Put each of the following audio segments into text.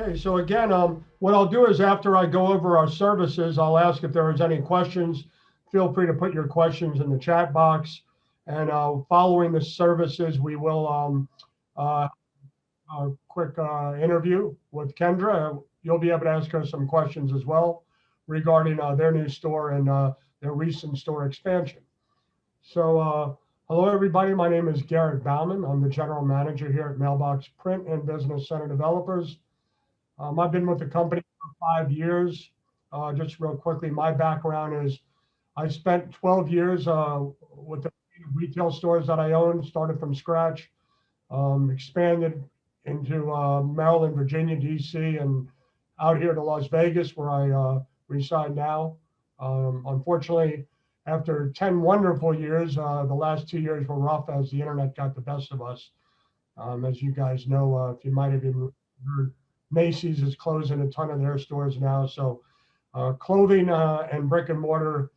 Okay, so again, what I'll do is after I go over our services, I'll ask if there is any questions. Feel free to put your questions in the chat box. And following the services, we will uh, a quick interview with Kendra. You'll be able to ask her some questions as well regarding their new store and their recent store expansion. So, hello everybody. My name is Garrett Bauman. I'm the general manager here at Mailbox Print and Business Center Developers. I've been with the company for 5 years. Just real quickly, my background is I spent 12 years with the retail stores that I owned, started from scratch, expanded into Maryland, Virginia, DC, and out here to Las Vegas, where I reside now. Unfortunately, after 10 wonderful years, the last 2 years were rough as the internet got the best of us. As you guys know, if you might have even heard, Macy's is closing a ton of their stores now. So clothing and brick and mortar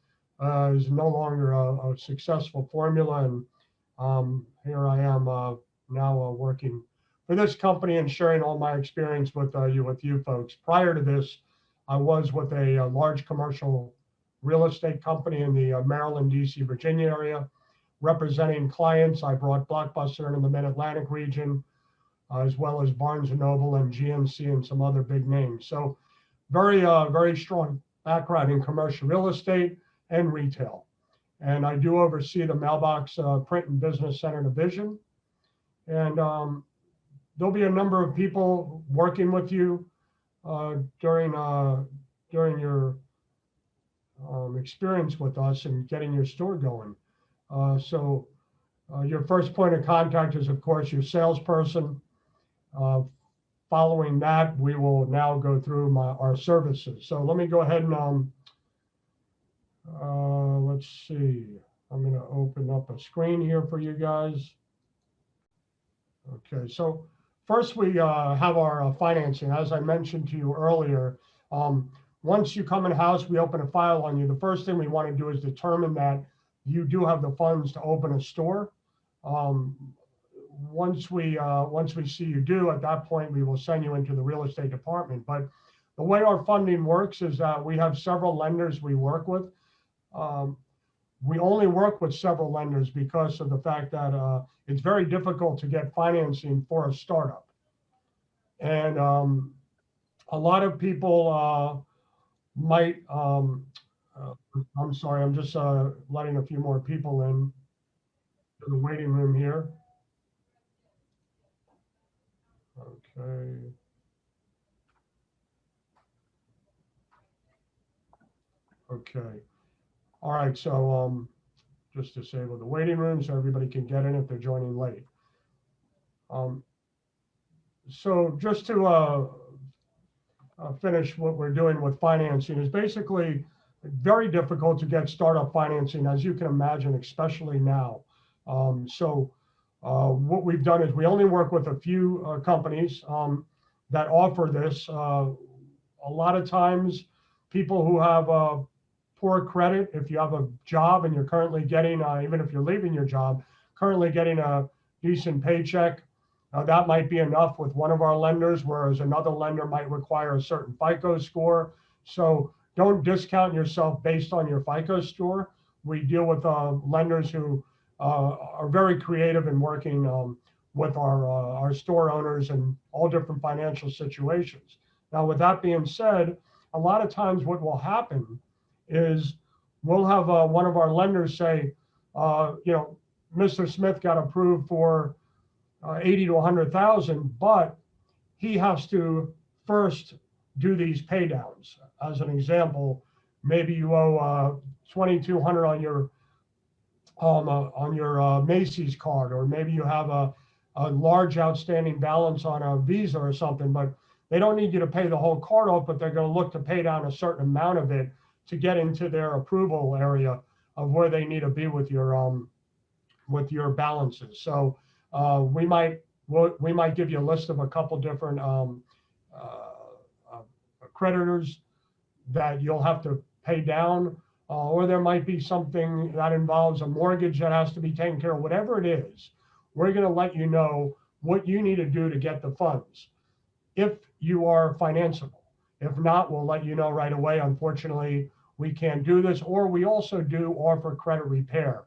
is no longer a successful formula. And here I am now working for this company and sharing all my experience with you folks. Prior to this, I was with a large commercial real estate company in the Maryland, DC, Virginia area, representing clients. I brought Blockbuster into the Mid-Atlantic region, as well as Barnes & Noble and GNC and some other big names. So very strong background in commercial real estate and retail. And I do oversee the Mailbox Print and Business Center division. And there'll be a number of people working with you during your experience with us and getting your store going. So your first point of contact is, of course, your salesperson. Following that, we will now go through our services. So let me go ahead and let's see. I'm going to open up a screen here for you guys. Okay, so first we have our financing. As I mentioned to you earlier, once you come in house, we open a file on you. The first thing we want to do is determine that you do have the funds to open a store. Once we see you do, at that point, we will send you into the real estate department. But the way our funding works is that we have several lenders we work with. We only work with several lenders because of the fact that it's very difficult to get financing for a startup. And a lot of people might, I'm sorry, I'm just letting a few more people in to the waiting room here. Okay. Okay. All right, so just disable the waiting room so everybody can get in if they're joining late. So just to finish what we're doing with financing is basically very difficult to get startup financing, as you can imagine, especially now. What we've done is we only work with a few companies that offer this. A lot of times people who have poor credit, if you have a job and you're currently getting, even if you're leaving your job, currently getting a decent paycheck, that might be enough with one of our lenders, whereas another lender might require a certain FICO score. So don't discount yourself based on your FICO score. We deal with lenders who are very creative in working with our store owners in all different financial situations. Now, with that being said, a lot of times what will happen is we'll have one of our lenders say, Mr. Smith got approved for 80 to 100,000, but he has to first do these pay downs. As an example, maybe you owe 2,200 on your Macy's card, or maybe you have a large outstanding balance on a Visa or something, but they don't need you to pay the whole card off, but they're going to look to pay down a certain amount of it to get into their approval area of where they need to be with your balances. So we might give you a list of a couple different creditors that you'll have to pay down, or there might be something that involves a mortgage that has to be taken care of. Whatever it is, we're going to let you know what you need to do to get the funds. if you are financeable. If not, we'll let you know right away. Unfortunately, we can't do this, or we also do offer credit repair.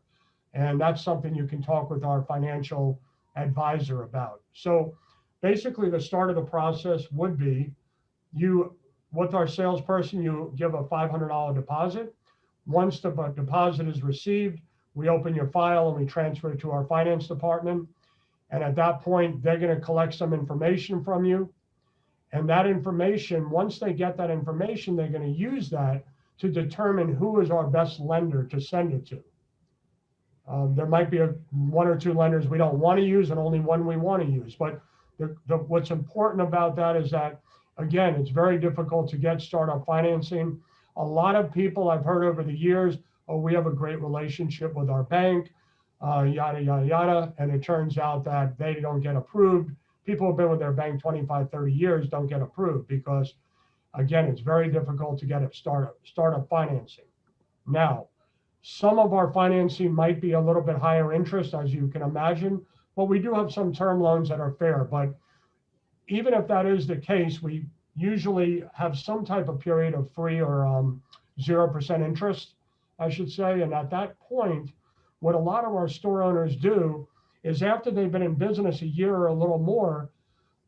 And that's something you can talk with our financial advisor about. So basically, the start of the process would be you, with our salesperson, you give a $500 deposit. Once the deposit is received, we open your file and we transfer it to our finance department. And at that point, they're going to collect some information from you. And that information, once they get that information, they're going to use that to determine who is our best lender to send it to. There might be one or two lenders we don't want to use and only one we want to use. But what's important about that is that, again, it's very difficult to get startup financing. A lot of people I've heard over the years, oh, we have a great relationship with our bank, yada, yada, yada. And it turns out that they don't get approved. People who've been with their bank 25, 30 years don't get approved because, again, it's very difficult to get a startup financing. Now, some of our financing might be a little bit higher interest, as you can imagine, but we do have some term loans that are fair. But even if that is the case, we usually have some type of period of free or 0% interest, I should say. And at that point, what a lot of our store owners do is after they've been in business a year or a little more,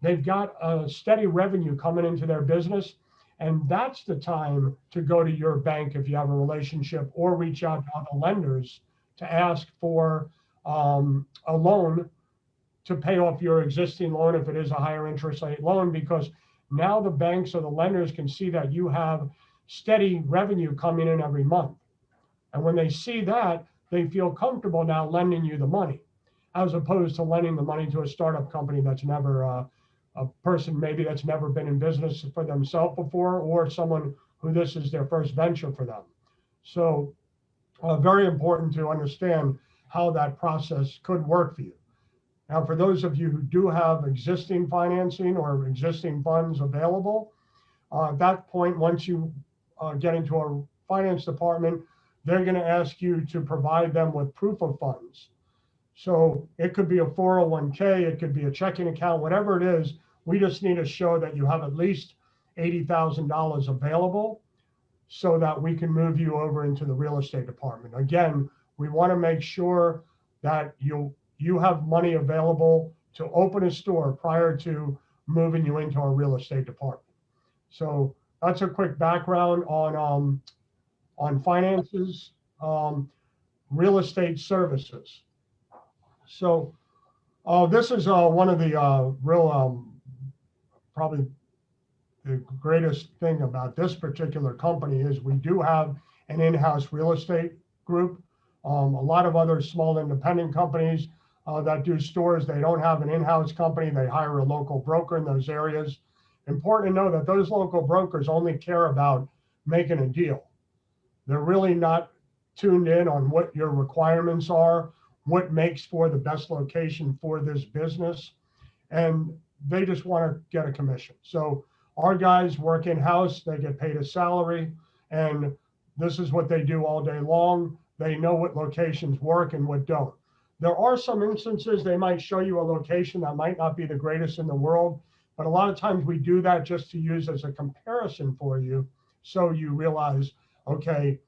they've got a steady revenue coming into their business. And that's the time to go to your bank if you have a relationship, or reach out to other lenders to ask for a loan to pay off your existing loan if it is a higher interest rate loan, because now the banks or the lenders can see that you have steady revenue coming in every month. And when they see that, they feel comfortable now lending you the money, as opposed to lending the money to a startup company that's never a person maybe that's never been in business for themselves before, or someone who this is their first venture for them. So very important to understand how that process could work for you. Now, for those of you who do have existing financing or existing funds available, at that point, once you get into our finance department, they're going to ask you to provide them with proof of funds. So it could be a 401k, it could be a checking account, whatever it is. We just need to show that you have at least $80,000 available so that we can move you over into the real estate department. Again, we want to make sure that you have money available to open a store prior to moving you into our real estate department. So that's a quick background on finances, real estate services. So this is one of the real, probably the greatest thing about this particular company is we do have an in-house real estate group. A lot of other small independent companies that do stores, they don't have an in-house company. They hire a local broker in those areas. Important to know that those local brokers only care about making a deal. They're really not tuned in on what your requirements are, what makes for the best location for this business, and they just want to get a commission. So our guys work in-house, they get paid a salary, and this is what they do all day long. They know what locations work and what don't. There are some instances they might show you a location that might not be the greatest in the world, but a lot of times we do that just to use as a comparison for you, so you realize, okay,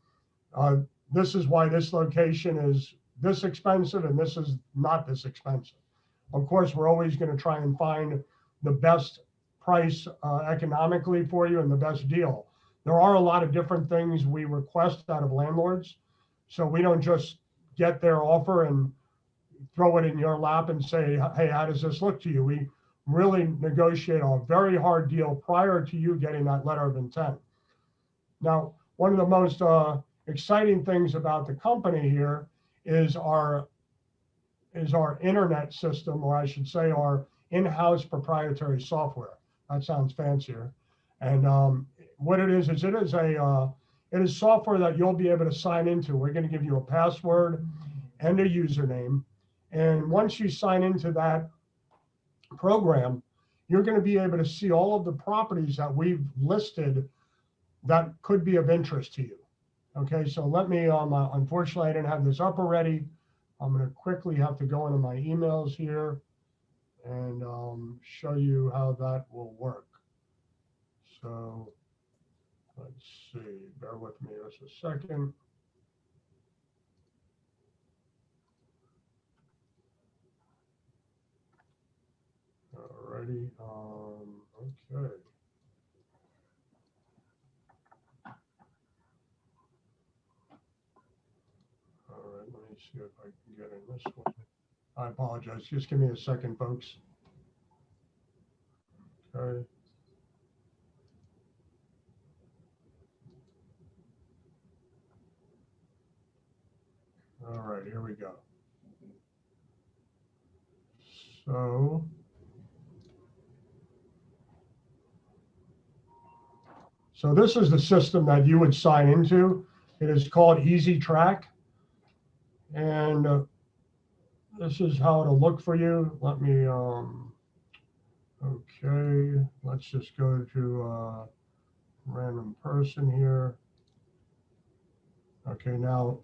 this is why this location is this expensive and this is not this expensive. Of course, we're always going to try and find the best price economically for you and the best deal. There are a lot of different things we request out of landlords. So we don't just get their offer and throw it in your lap and say, hey, how does this look to you? We really negotiate a very hard deal prior to you getting that letter of intent. Now, one of the most exciting things about the company here is our internet system, or I should say our in-house proprietary software. That sounds fancier. And what it is it is software that you'll be able to sign into. We're going to give you a password and a username. And once you sign into that program, you're going to be able to see all of the properties that we've listed that could be of interest to you. Okay, so let me, unfortunately, I didn't have this up already. I'm going to quickly have to go into my emails here and show you how that will work. So let's see, bear with me just a second. Alrighty, okay. All right, let me see if I can get in this one. I apologize, just give me a second, folks. Okay. All right, here we go. So this is the system that you would sign into. It is called Easy Track. And this is how it'll look for you. Let me, okay, let's just go to random person here. Okay, now,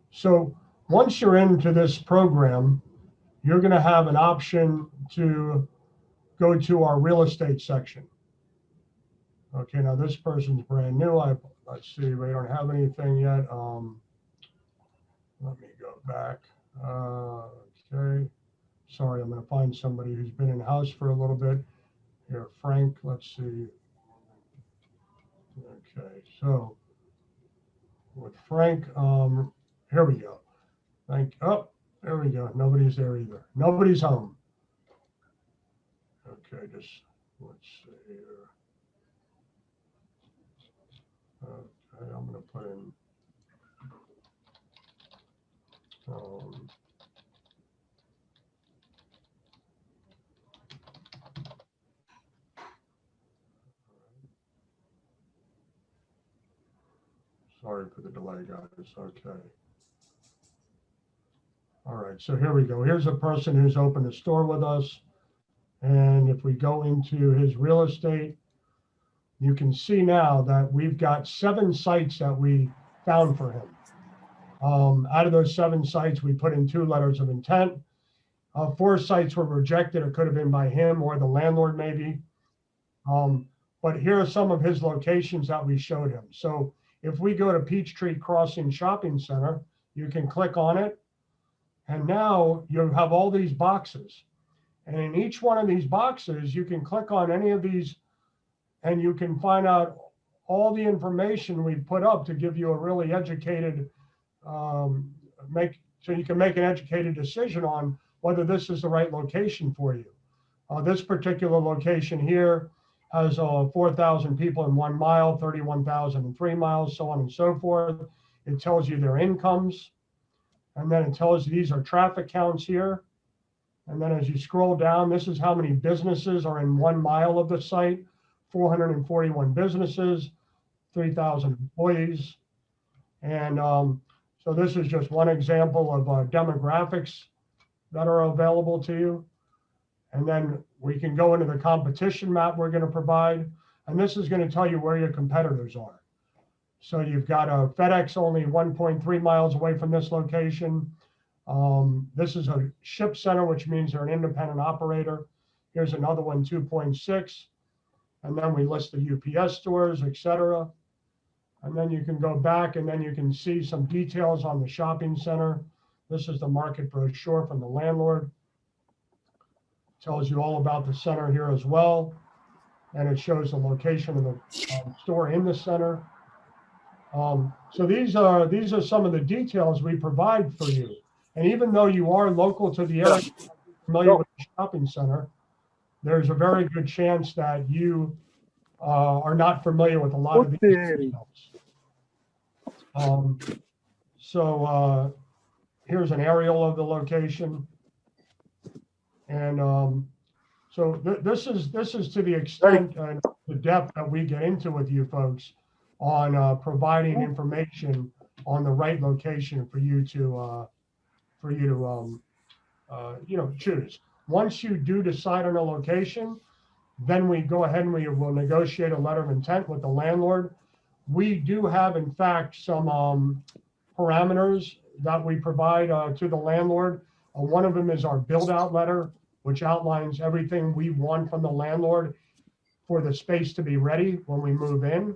so once you're into this program, you're going to have an option to go to our real estate section. Okay, now this person's brand new. Let's see, we don't have anything yet. Let me go back. Okay, sorry, I'm going to find somebody who's been in house for a little bit. Here, Frank, let's see. Okay, so with Frank, here we go. Oh, there we go. Nobody's there either. Nobody's home. Okay, just let's see here. Okay, I'm going to put in. Sorry for the delay, guys. Okay. All right, so here we go. Here's a person who's opened a store with us. And if we go into his real estate, you can see now that we've got 7 sites that we found for him. Out of those 7 sites, we put in 2 letters of intent. 4 sites were rejected. It could have been by him or the landlord, maybe. But here are some of his locations that we showed him. So if we go to Peachtree Crossing Shopping Center, you can click on it. And now you have all these boxes. And in each one of these boxes, you can click on any of these and you can find out all the information we put up to give you a really educated, so you can make an educated decision on whether this is the right location for you. This particular location here has 4,000 people in 1 mile, 31,000 in 3 miles, so on and so forth. It tells you their incomes. And then it tells you these are traffic counts here. And then as you scroll down, this is how many businesses are in 1 mile of the site, 441 businesses, 3,000 employees. And so this is just one example of demographics that are available to you. And then we can go into the competition map we're going to provide. And this is going to tell you where your competitors are. So you've got a FedEx only 1.3 miles away from this location. This is a ship center, which means they're an independent operator. Here's another one, 2.6. And then we list the UPS stores, etc. And then you can go back and then you can see some details on the shopping center. This is the market brochure from the landlord. Tells you all about the center here as well. And it shows the location of the store in the center. So these are some of the details we provide for you. And even though you are local to the area, familiar with the shopping center, there's a very good chance that you are not familiar with a lot of these details. So here's an aerial of the location. And so this is to the extent and the depth that we get into with you folks on providing information on the right location for you to choose. Once you do decide on a location, then we go ahead and we will negotiate a letter of intent with the landlord. We do have, in fact, some parameters that we provide to the landlord. One of them is our build out letter, which outlines everything we want from the landlord for the space to be ready when we move in.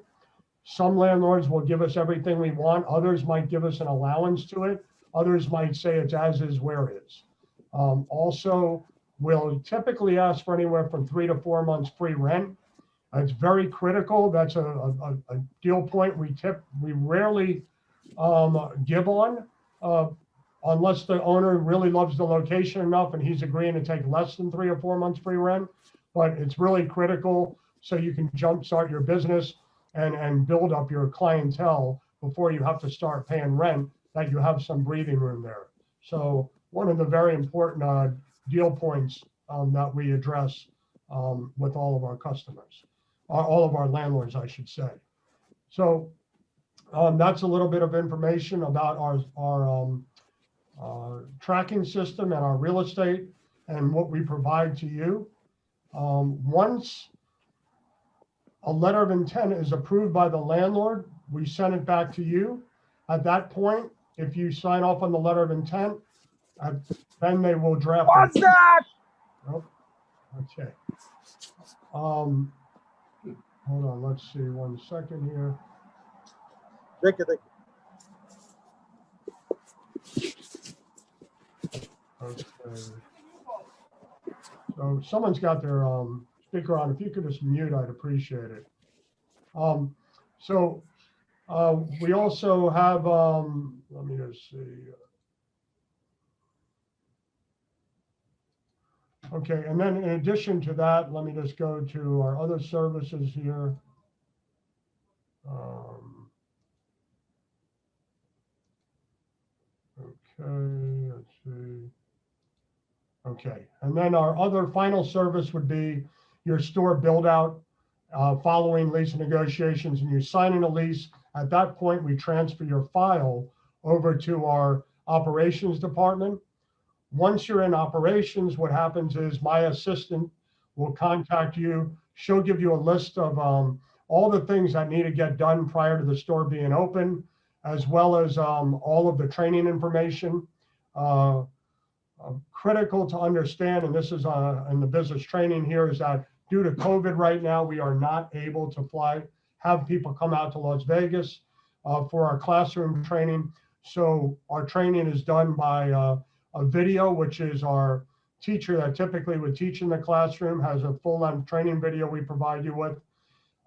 Some landlords will give us everything we want. Others might give us an allowance to it. Others might say it's as is, where is. Also, we'll typically ask for anywhere from 3 to 4 months free rent. It's very critical. That's a deal point we rarely give on unless the owner really loves the location enough and he's agreeing to take less than 3 or 4 months free rent. But it's really critical so you can jumpstart your business and build up your clientele before you have to start paying rent, that you have some breathing room there. So one of the very important deal points that we address with all of our customers, all of our landlords, I should say. So that's a little bit of information about our tracking system and our real estate and what we provide to you. Once a letter of intent is approved by the landlord, we send it back to you. At that point, if you sign off on the letter of intent, then they will draft. What's that? Oh, okay. Hold on, let's see 1 second here. Thank you. Okay. So someone's got their speaker on. If you could just mute, I'd appreciate it. We also have, let me just see. Okay, and then in addition to that, let me just go to our other services here. Okay, let's see. Okay, and then our other final service would be your store build out following lease negotiations, and you sign in a lease. At that point, we transfer your file over to our operations department. Once you're in operations, what happens is my assistant will contact you. She'll give you a list of all the things that need to get done prior to the store being open, as well as all of the training information. Critical to understand, and this is in the business training here, is that due to COVID right now, we are not able to have people come out to Las Vegas for our classroom training. So our training is done by a video, which is our teacher that typically would teach in the classroom has a full-length training video we provide you with.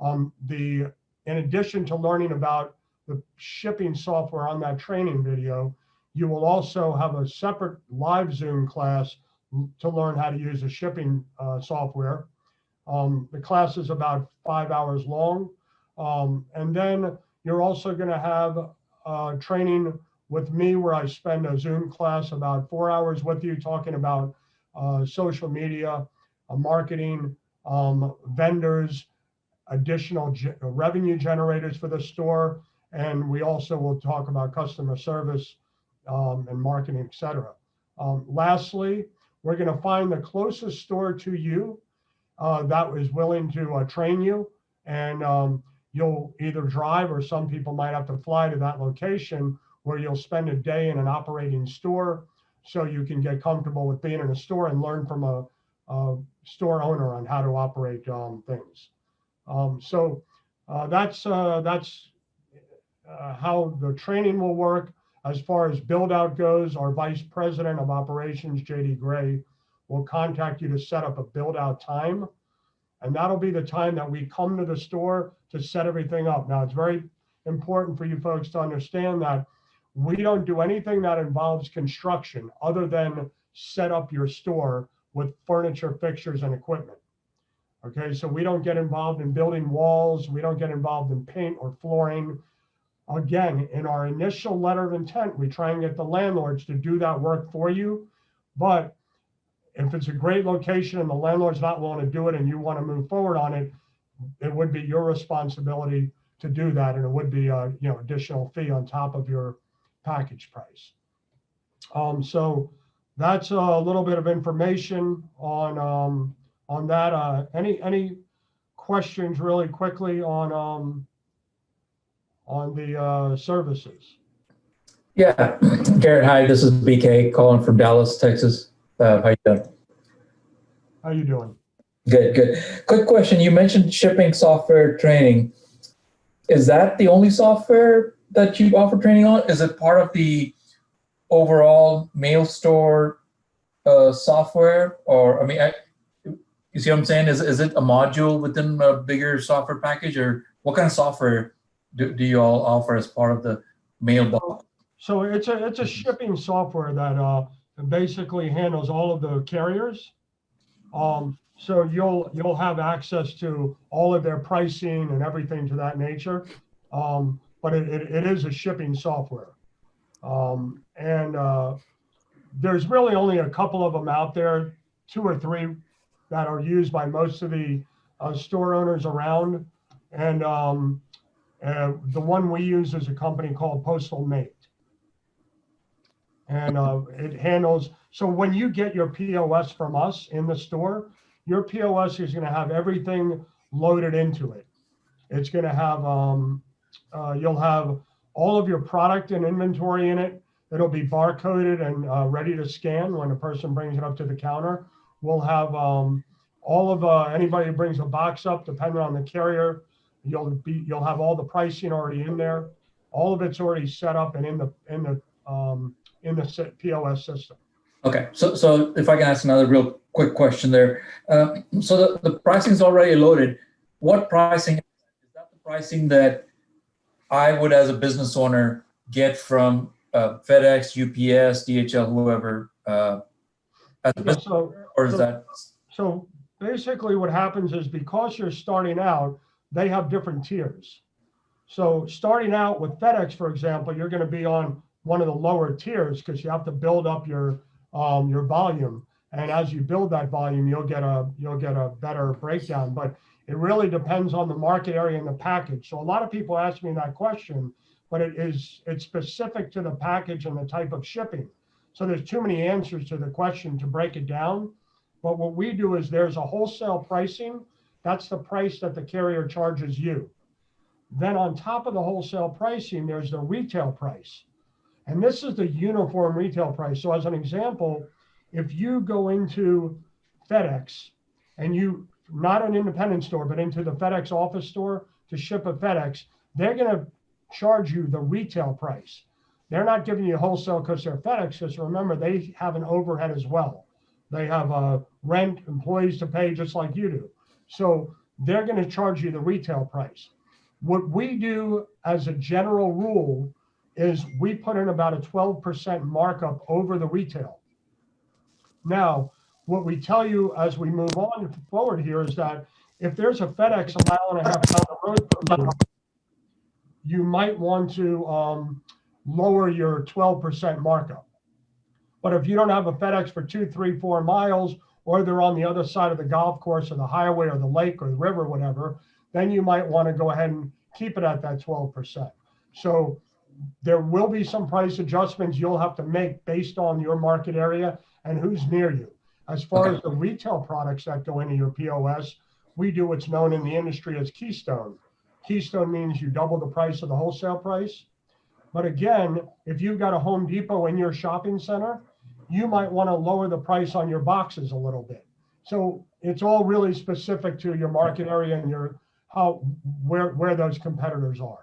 In addition to learning about the shipping software on that training video, you will also have a separate live Zoom class to learn how to use the shipping software. The class is about 5 hours long. And then you're also going to have training with me where I spend a Zoom class about 4 hours with you talking about social media, marketing, vendors, additional revenue generators for the store. And we also will talk about customer service and marketing, et cetera. Lastly, we're going to find the closest store to you that is willing to train you. And you'll either drive, or some people might have to fly to that location where you'll spend a day in an operating store so you can get comfortable with being in a store and learn from a store owner on how to operate things. That's how the training will work. As far as build out goes, our Vice President of Operations, JD Gray, will contact you to set up a build out time. And that'll be the time that we come to the store to set everything up. Now, it's very important for you folks to understand that we don't do anything that involves construction other than set up your store with furniture, fixtures, and equipment. Okay, so we don't get involved in building walls. We don't get involved in paint or flooring. Again, in our initial letter of intent, we try and get the landlords to do that work for you. But if it's a great location and the landlord's not willing to do it and you want to move forward on it, it would be your responsibility to do that. And it would be a additional fee on top of your package price. So that's a little bit of information on that. Any questions really quickly on the services? Yeah, Garrett, hi, this is BK calling from Dallas, Texas. How you doing? How you doing? Good, good. Quick question. You mentioned shipping software training. Is that the only software that you offer training on? Is it part of the overall mail store software? Or, I mean, you see what I'm saying? Is it a module within a bigger software package, or what kind of software do you all offer as part of the Mailbox? So it's a shipping software that basically handles all of the carriers. So you'll have access to all of their pricing and everything to that nature. But it is a shipping software. And there's really only a couple of them out there, 2 or 3 that are used by most of the store owners around. And the one we use is a company called Postal Mate. And it handles, so when you get your POS from us in the store, your POS is going to have everything loaded into it. It's going to have, you'll have all of your product and inventory in it. It'll be barcoded and ready to scan when a person brings it up to the counter. We'll have all of anybody who brings a box up, depending on the carrier, you'll have all the pricing already in there. All of it's already set up and in the POS system. Okay, so if I can ask another real quick question there. So the pricing is already loaded. What pricing is that? The pricing that I would, as a business owner, get from FedEx, UPS, DHL, whoever, as a business owner, or is that? So basically what happens is, because you're starting out, they have different tiers. So starting out with FedEx, for example, you're going to be on one of the lower tiers because you have to build up your volume. And as you build that volume, you'll get a better breakdown. But it really depends on the market area and the package. So a lot of people ask me that question, but it's specific to the package and the type of shipping. So there's too many answers to the question to break it down. But what we do is, there's a wholesale pricing. That's the price that the carrier charges you. Then on top of the wholesale pricing, there's the retail price. And this is the uniform retail price. So as an example, if you go into FedEx and you, not an independent store, but into the FedEx office store to ship a FedEx, they're going to charge you the retail price. They're not giving you wholesale because they're FedEx, because remember, they have an overhead as well. They have rent, employees to pay just like you do. So they're going to charge you the retail price. What we do as a general rule is we put in about a 12% markup over the retail. Now, what we tell you as we move on forward here is that if there's a FedEx a mile and a half down the road from you, you might want to lower your 12% markup. But if you don't have a FedEx for 2, 3, 4 miles, or they're on the other side of the golf course or the highway or the lake or the river, or whatever, then you might want to go ahead and keep it at that 12%. So there will be some price adjustments you'll have to make based on your market area and who's near you. As far as the retail products that go into your POS, we do what's known in the industry as Keystone. Keystone means you double the price of the wholesale price. But again, if you've got a Home Depot in your shopping center, you might want to lower the price on your boxes a little bit. So it's all really specific to your market area and where those competitors are.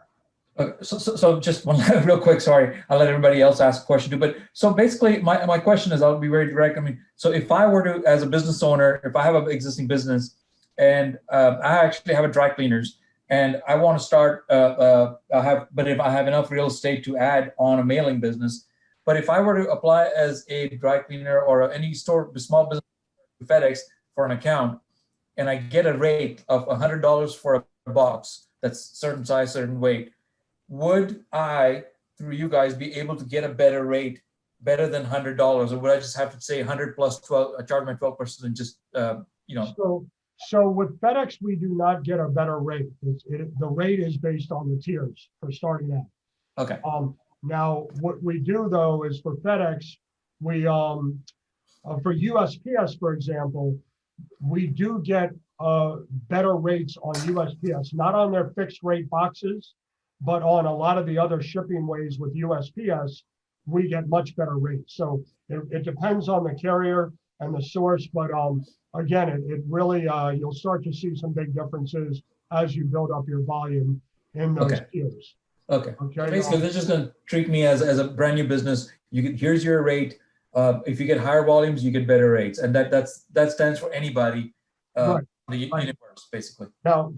So just one real quick, sorry, I'll let everybody else ask a question too. But so basically my question is, I'll be very direct. I mean, so if I were to, as a business owner, if I have an existing business and I actually have a dry cleaners and I want to start, but if I have enough real estate to add on a mailing business, but if I were to apply as a dry cleaner or any store, small business, FedEx for an account, and I get a rate of $100 for a box that's certain size, certain weight, would I, through you guys, be able to get a better rate, better than $100, or would I just have to say 100 plus 12, charge my 12% and just, you know? So with FedEx, we do not get a better rate. The rate is based on the tiers for starting out. Okay. Now, what we do though is for FedEx, we for USPS, for example, we do get better rates on USPS, not on their fixed rate boxes, but on a lot of the other shipping ways with USPS, we get much better rates. So it depends on the carrier and the source. But again, it really, you'll start to see some big differences as you build up your volume in those Okay. tiers. Okay. Okay. Basically, they're just going to treat me as a brand new business. Here's your rate. If you get higher volumes, you get better rates, and that stands for anybody. Right. The Right. universe, basically. Now,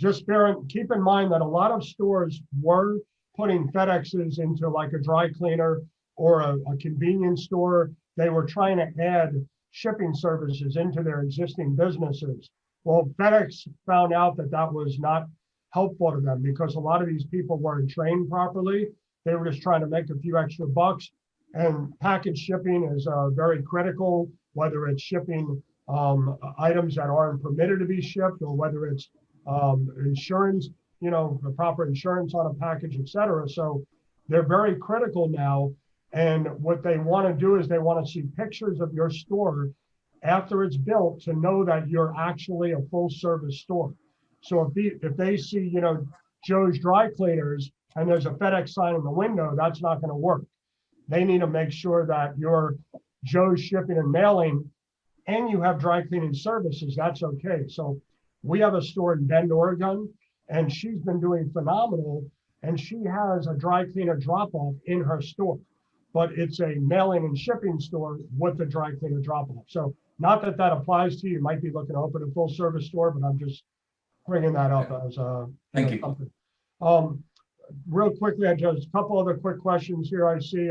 keep in mind that a lot of stores were putting FedExes into like a dry cleaner or a convenience store. They were trying to add shipping services into their existing businesses. Well, FedEx found out that that was not helpful to them because a lot of these people weren't trained properly. They were just trying to make a few extra bucks. And package shipping is very critical, whether it's shipping items that aren't permitted to be shipped, or whether it's insurance, the proper insurance on a package, et cetera. So they're very critical now. And what they want to do is they want to see pictures of your store after it's built to know that you're actually a full service store. So if they see, Joe's Dry Cleaners and there's a FedEx sign in the window, that's not going to work. They need to make sure that you're Joe's Shipping and Mailing and you have dry cleaning services. That's okay. So we have a store in Bend, Oregon, and she's been doing phenomenal. And she has a dry cleaner drop off in her store, but it's a mailing and shipping store with a dry cleaner drop off. So not that that applies to you. You might be looking to open a full service store, but I'm just bringing that up as a Thank you. something. Real quickly, I just a couple other quick questions here. I see,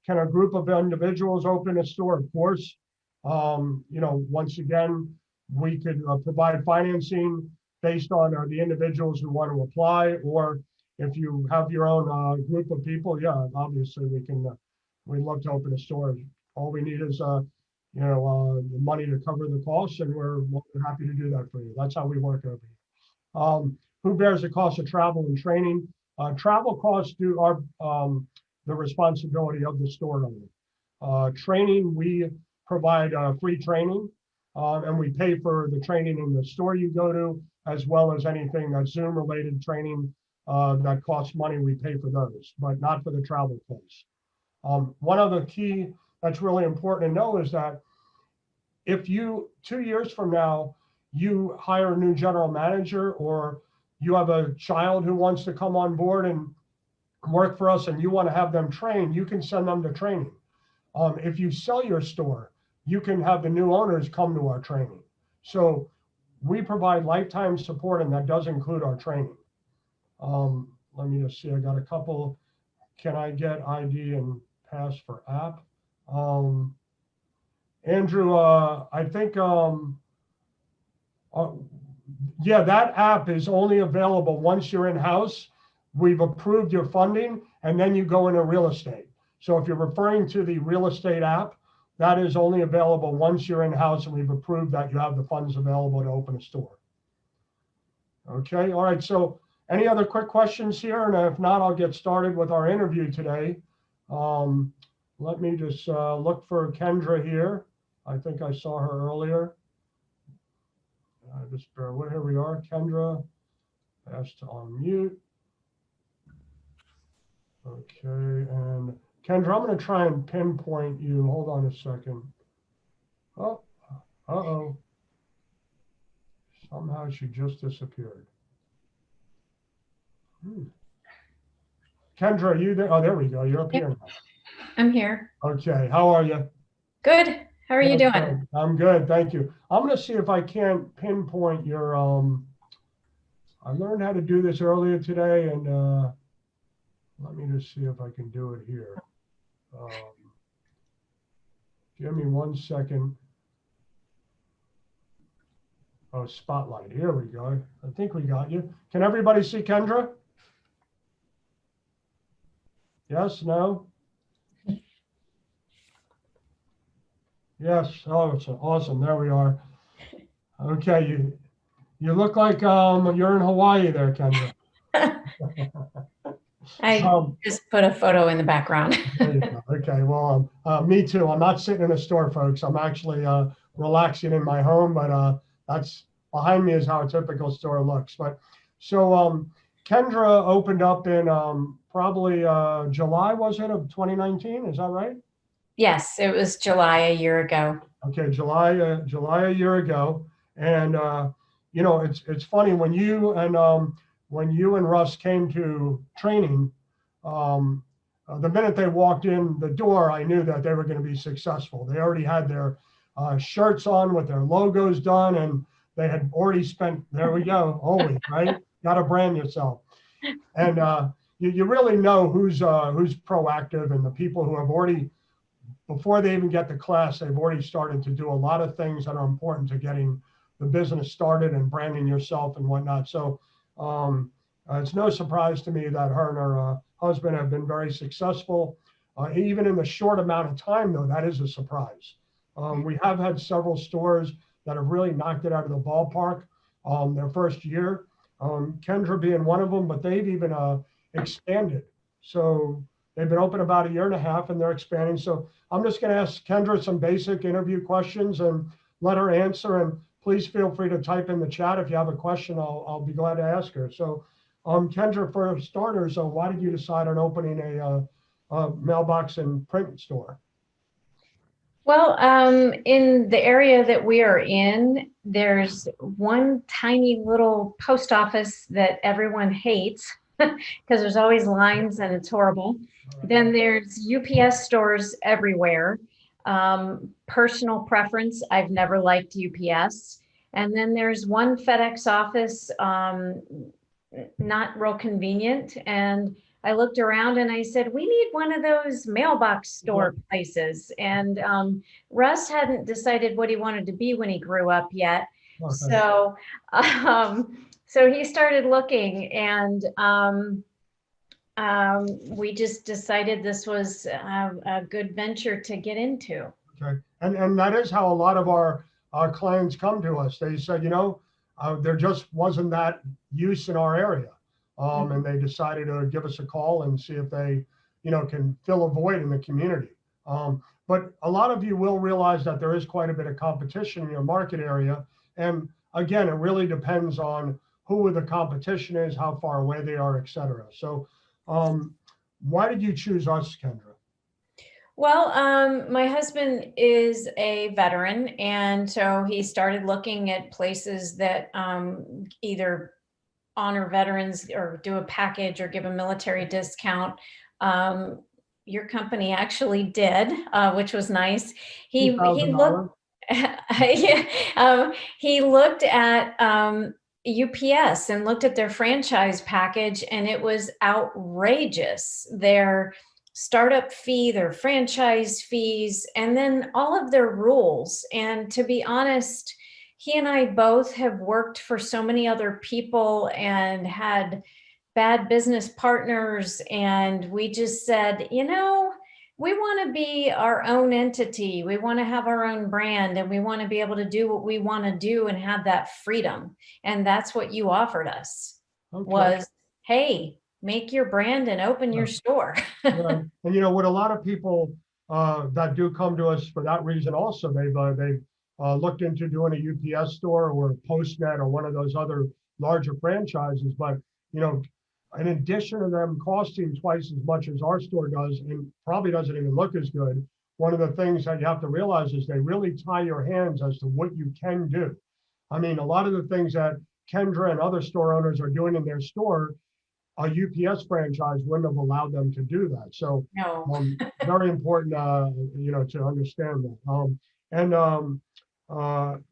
can a group of individuals open a store? Of course. Once again, we could provide financing based on the individuals who want to apply, or if you have your own group of people, yeah, obviously we'd love to open a store. All we need is, the money to cover the costs, and we're happy to do that for you. That's how we work over here. Who bears the cost of travel and training? Travel costs are the responsibility of the store owner. Training, we provide free training, and we pay for the training in the store you go to, as well as anything that's Zoom related training that costs money. We pay for those, but not for the travel costs. One other key that's really important to know is that if 2 years from now, you hire a new general manager, or you have a child who wants to come on board and work for us and you want to have them trained, you can send them to training. If you sell your store, you can have the new owners come to our training. So we provide lifetime support, and that does include our training. Let me just see, I got a couple. Can I get ID and pass for app? Andrew, I think, yeah, that app is only available once you're in-house. We've approved your funding, and then you go into real estate. So if you're referring to the real estate app, that is only available once you're in-house, and we've approved that you have the funds available to open a store. Okay, all right, so any other quick questions here? And if not, I'll get started with our interview today. Let me just look for Kendra here. I think I saw her earlier. Just bear with, here we are, Kendra, asked to unmute. Okay, and Kendra, I'm going to try and pinpoint you. Hold on a second. Oh, uh-oh. Somehow she just disappeared. Kendra, are you there? Oh, there we go. You're up here now. I'm here. Okay, how are you? Good. How are you doing? I'm good, thank you. I'm going to see if I can't pinpoint your, I learned how to do this earlier today, and let me just see if I can do it here. Give me 1 second. Oh, spotlight, here we go. I think we got you. Can everybody see Kendra? Yes, no? Yes, oh, it's awesome, there we are. Okay, you look like you're in Hawaii there, Kendra. I just put a photo in the background. Okay, well, me too. I'm not sitting in a store, folks. I'm actually relaxing in my home, but that's behind me is how a typical store looks. But so Kendra opened up in probably July, was it, of 2019? Is that right? Yes, it was July a year ago. Okay, July a year ago. And, it's funny when you and Russ came to training, um, the minute they walked in the door, I knew that they were going to be successful. They already had their shirts on with their logos done, and they had already spent, there we go, always, right? Got to brand yourself. And you really know who's proactive, and the people who have already, before they even get to class, they've already started to do a lot of things that are important to getting the business started and branding yourself and whatnot. So it's no surprise to me that her and her husband have been very successful. Even in the short amount of time, though, that is a surprise. We have had several stores that have really knocked it out of the ballpark their first year. Kendra being one of them, but they've even expanded. So they've been open about a year and a half, and they're expanding. So I'm just going to ask Kendra some basic interview questions and let her answer. And please feel free to type in the chat if you have a question. I'll be glad to ask her. So, Kendra, for starters, why did you decide on opening a mailbox and print store? Well, in the area that we are in, there's one tiny little post office that everyone hates because there's always lines and it's horrible. Then there's UPS stores everywhere. Personal preference, I've never liked UPS. And then there's one FedEx office, not real convenient. And I looked around and I said, we need one of those mailbox store places. And Russ hadn't decided what he wanted to be when he grew up yet. Okay. So he started looking, and we just decided this was a good venture to get into. Okay. And that is how a lot of our clients come to us. They said, there just wasn't that use in our area. And they decided to give us a call and see if they, can fill a void in the community. But a lot of you will realize that there is quite a bit of competition in your market area. And again, it really depends on who the competition is, how far away they are, et cetera. So why did you choose us, Kendra? Well, my husband is a veteran, and so he started looking at places that either honor veterans or do a package or give a military discount. Your company actually did, which was nice. He looked he looked at UPS and looked at their franchise package, and it was outrageous. Their startup fee, their franchise fees, and then all of their rules. And to be honest, he and I both have worked for so many other people and had bad business partners. And we just said, we want to be our own entity. We want to have our own brand, and we want to be able to do what we want to do and have that freedom. And that's what you offered us. Okay. Was, hey, make your brand and open your store. Yeah. And what a lot of people that do come to us for that reason also, they've looked into doing a UPS store or Postnet or one of those other larger franchises. But, in addition to them costing twice as much as our store does, and probably doesn't even look as good, one of the things that you have to realize is they really tie your hands as to what you can do. I mean, a lot of the things that Kendra and other store owners are doing in their store, a UPS franchise wouldn't have allowed them to do that. So no. Very important, to understand that.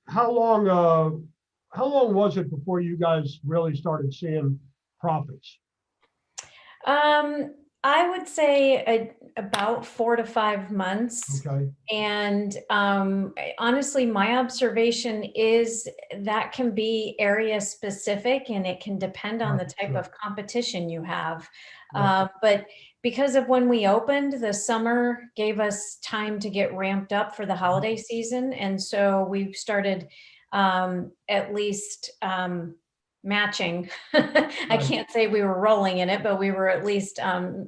How long was it before you guys really started seeing profits? I would say about 4 to 5 months. Okay. And honestly, my observation is that can be area specific, and it can depend on the type of competition you have. Yeah. But because of when we opened, the summer gave us time to get ramped up for the holiday season. And so we started at least matching. I can't say we were rolling in it, but we were at least,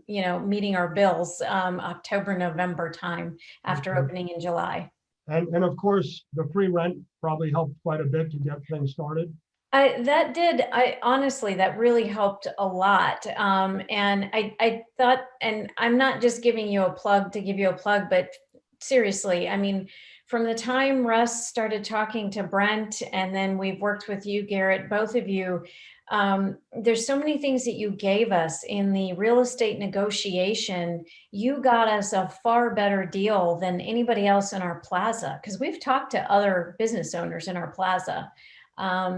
meeting our bills October, November time after opening in July. And of course, the free rent probably helped quite a bit to get things started. That did. Honestly, that really helped a lot. And I thought, and I'm not just giving you a plug to give you a plug, but seriously, I mean, from the time Russ started talking to Brent, and then we've worked with you, Garrett, both of you, there's so many things that you gave us in the real estate negotiation. You got us a far better deal than anybody else in our plaza, because we've talked to other business owners in our plaza.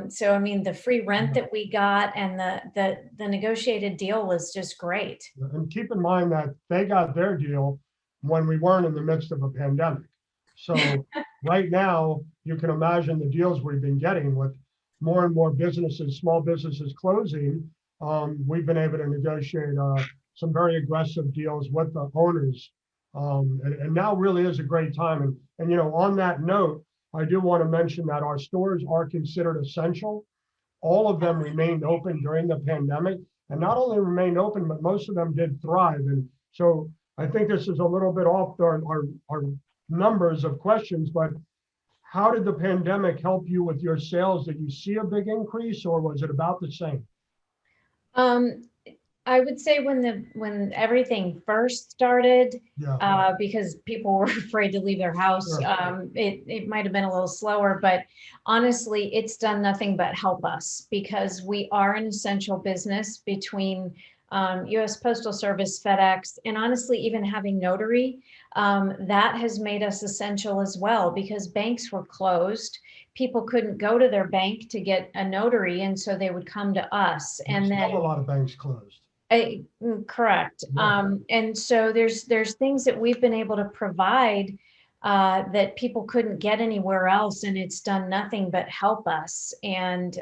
So, I mean, the free rent that we got and the negotiated deal was just great. And keep in mind that they got their deal when we weren't in the midst of a pandemic. So right now, you can imagine the deals we've been getting with more and more businesses, small businesses closing. We've been able to negotiate some very aggressive deals with the owners. And now really is a great time. And you know, on that note, I do want to mention that our stores are considered essential. All of them remained open during the pandemic, and not only remained open, but most of them did thrive. And so I think this is a little bit off our numbers of questions, but how did the pandemic help you with your sales? Did you see a big increase, or was it about the same? I would say when everything first started, Yeah. because people were afraid to leave their house, Sure. it might have been a little slower, but honestly, it's done nothing but help us, because we are an essential business between US Postal Service, FedEx, and honestly, even having Notary, that has made us essential as well, because banks were closed. People couldn't go to their bank to get a notary, and so they would come to us. And Still then a lot of banks closed. correct. Yeah. And so there's things that we've been able to provide that people couldn't get anywhere else, and it's done nothing but help us. And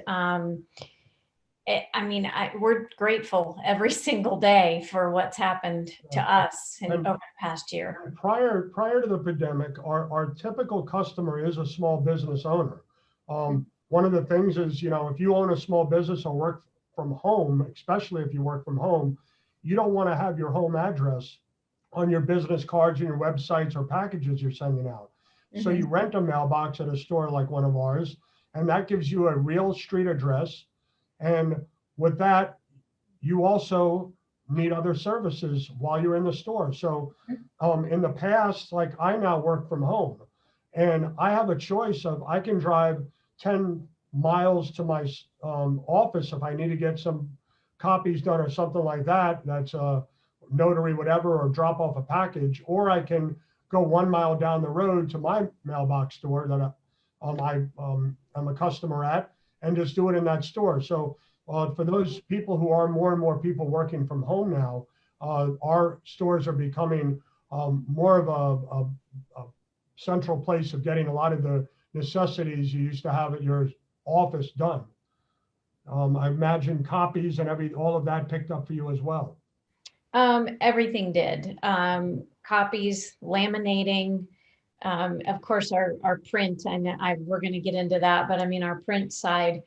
I mean, we're grateful every single day for what's happened to us over the past year. And prior to the pandemic, our typical customer is a small business owner. One of the things is, you know, if you own a small business or work from home, especially if you work from home, you don't want to have your home address on your business cards and your websites or packages you're sending out. So you rent a mailbox at a store like one of ours, and that gives you a real street address. And with that, you also need other services while you're in the store. So in the past, like I now work from home, and I have a choice of I can drive 10 miles to my office if I need to get some copies done or something like that. That's a notary, whatever, or drop off a package, or I can go 1 mile down the road to my mailbox store that I'm a customer at, and just do it in that store. So for those people who are more and more people working from home now, our stores are becoming more of a central place of getting a lot of the necessities you used to have at your office done. I imagine copies and all of that picked up for you as well. Everything did. Copies, laminating, of course, our print, and we're going to get into that, but I mean, our print side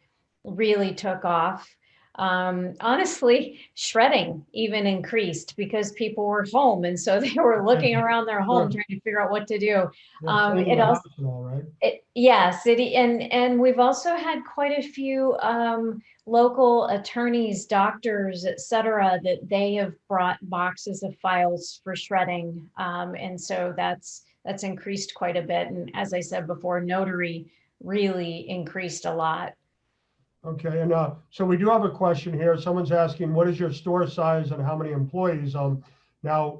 really took off. Honestly, shredding even increased because people were home, and so they were looking around their home trying to figure out what to do. It also, yes, and we've also had quite a few local attorneys, doctors, etc., that they have brought boxes of files for shredding, and so that's increased quite a bit. And as I said before, notary really increased a lot. Okay, and so we do have a question here. Someone's asking, what is your store size and how many employees? Now,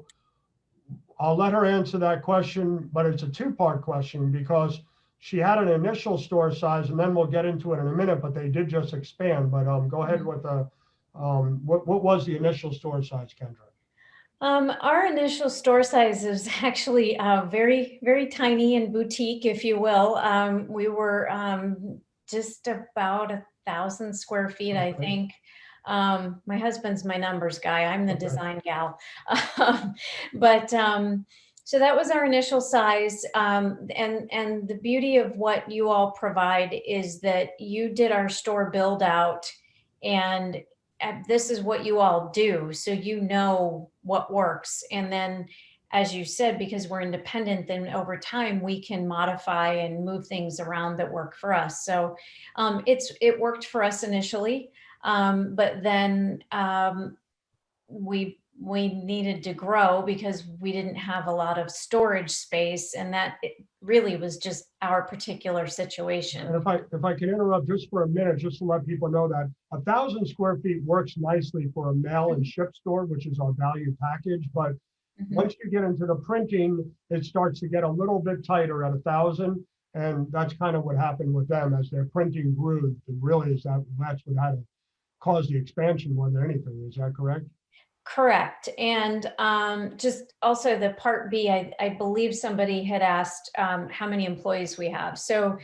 I'll let her answer that question, but it's a two-part question because she had an initial store size, and then we'll get into it in a minute, but they did just expand. But go ahead with what was the initial store size, Kendra? Our initial store size is actually very, very tiny and boutique, if you will. We were just about 1,000 square feet, I think. My husband's my numbers guy. I'm the design gal. So that was our initial size. And the beauty of what you all provide is that you did our store build out, and this is what you all do. So you know what works. And then, as you said, because we're independent, then over time we can modify and move things around that work for us. So it worked for us initially, but then we needed to grow because we didn't have a lot of storage space, and that really was just our particular And situation. if I can interrupt just for a minute, just to let people know that 1,000 square feet works nicely for a mail and ship store, which is our value package. But Mhm. once you get into the printing, it starts to get a little bit tighter at 1,000. And that's kind of what happened with them as their printing grew. It really is that's what had to cause the expansion more than anything. Is that correct? Correct. And just also the Part B, I believe somebody had asked how many employees we have. So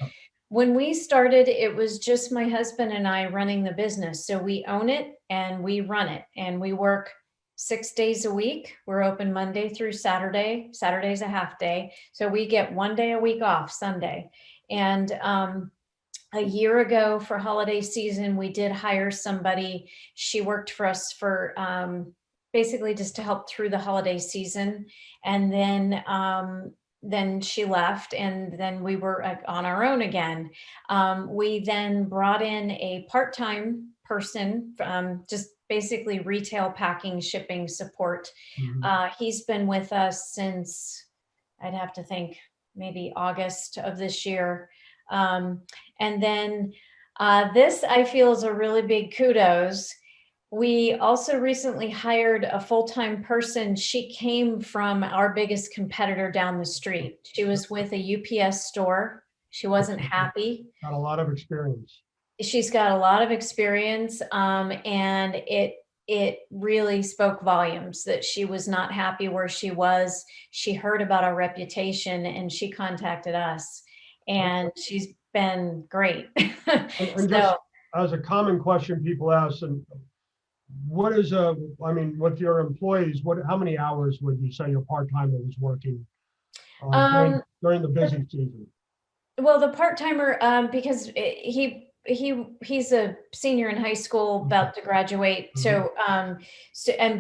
when we started, it was just my husband and I running the business. So we own it and we run it, and we work 6 days a week. We're open Monday through Saturday. Saturday's a half day. So we get 1 day a week off, Sunday. And a year ago for holiday season, we did hire somebody. She worked for us for basically just to help through the holiday season. And then she left, and then we were on our own again. We then brought in a part-time person, just basically retail packing, shipping support. Mhm. He's been with us since, I'd have to think, maybe August of this year. And then this I feel is a really big kudos. We also recently hired a full-time person. She came from our biggest competitor down the street. She was with a UPS store. She wasn't happy. Got a lot of experience. She's got a lot of experience, and it really spoke volumes that she was not happy where she was. She heard about our reputation and she contacted us, and she's been great. And just So as a common question people ask, and what is I mean, with your employees, how many hours would you say your part-timer was working during the busy season? well, the part-timer, because he's a senior in high school, about to graduate. So,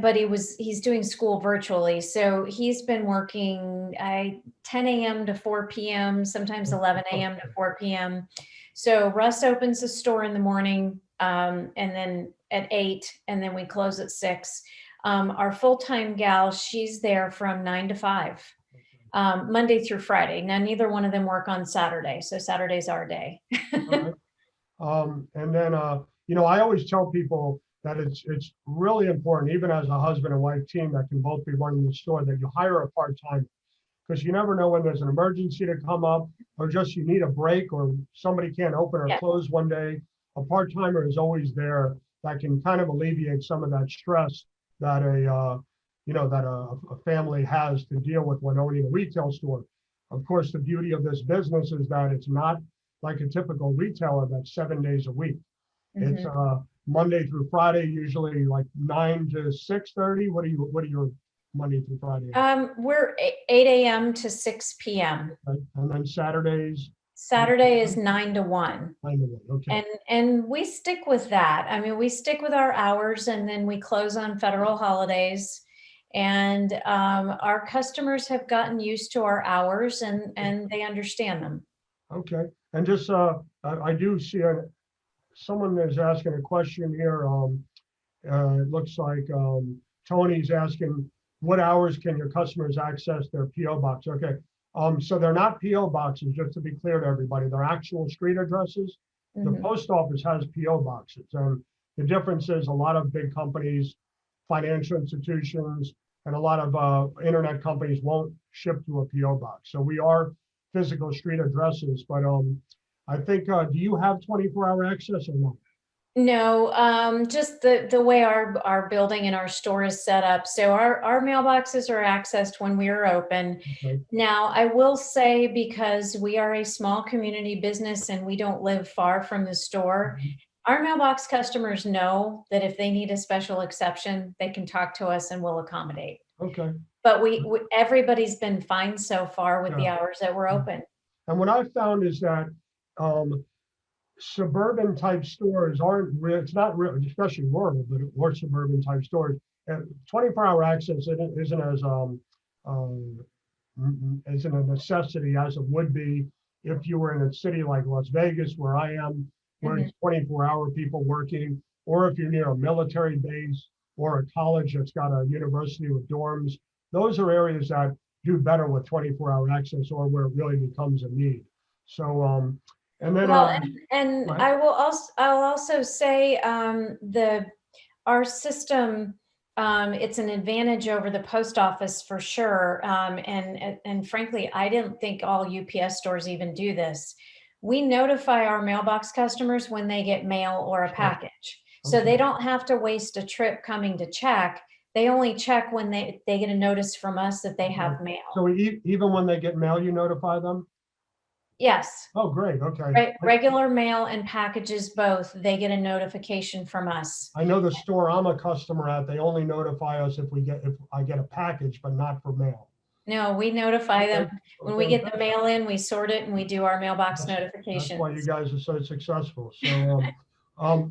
but he's doing school virtually. So he's been working 10 a.m. to 4 p.m., sometimes 11 a.m. to 4 p.m. So Russ opens the store in the morning, and then at 8, and then we close at 6. Our full-time gal, she's there from 9 to 5. Monday through Friday. Now, neither one of them work on Saturday, so Saturday's our day. Okay. And then, I always tell people that it's really important, even as a husband and wife team that can both be running the store, that you hire a part-time, because you never know when there's an emergency to come up, or just you need a break, or somebody can't open or Yeah. close one day. A part-timer is always there that can kind of alleviate some of that stress that a family has to deal with when owning a retail store. Of course, the beauty of this business is that it's not like a typical retailer that's 7 days a week. It's Mhm. Monday through Friday, usually like 9 to 6:30. What are your Monday through Friday? We're 8 a.m. to 6 p.m. Right? And then Saturdays, Saturday is 9 to 1. 9 to 1. Okay. And we stick with that. I mean, we stick with our hours, and then we close on federal holidays. And our customers have gotten used to our hours, and they understand them. Okay. And just I do see someone is asking a question here. It looks like Tony's asking, what hours can your customers access their PO box? Okay. So they're not PO boxes, just to be clear to everybody. They're actual street addresses. The Mhm. post office has PO boxes. The difference is a lot of big companies, financial institutions, and a lot of internet companies won't ship to a PO box. So we are physical street addresses, but I think, do you have 24-hour access or no? No, just the way our building and our store is set up. So our mailboxes are accessed when we are open. Okay. Now, I will say, because we are a small community business and we don't live far from the store, our mailbox customers know that if they need a special exception, they can talk to us and we'll accommodate. Okay. But everybody's been fine so far with the Yeah. hours that we're open. And what I've found is that suburban type stores aren't real, it's not real, especially rural, but or suburban type stores. 24-hour access isn't isn't a necessity as it would be if you were in a city like Las Vegas, where I am, where it's 24-hour people working, or if you're near a military base or a college that's got a university with dorms. Those are areas that do better with 24-hour access or where it really becomes a need. So, and then, Well, and go ahead. I'll also say our system, it's an advantage over the post office for sure. And frankly, I didn't think all UPS stores even do this. We notify our mailbox customers when they get mail or a Sure. package. So Okay. they don't have to waste a trip coming to check. They only check when they get a notice from us that they have mail. So even when they get mail, you notify them? Yes. Oh, great. Okay. Regular mail and packages both, they get a notification from us. I know the store I'm a customer at, they only notify us if I get a package, but not for mail. No, we notify them. Okay. When we get the mail in, we sort it and we do our mailbox That's notifications. why you guys are so successful. So,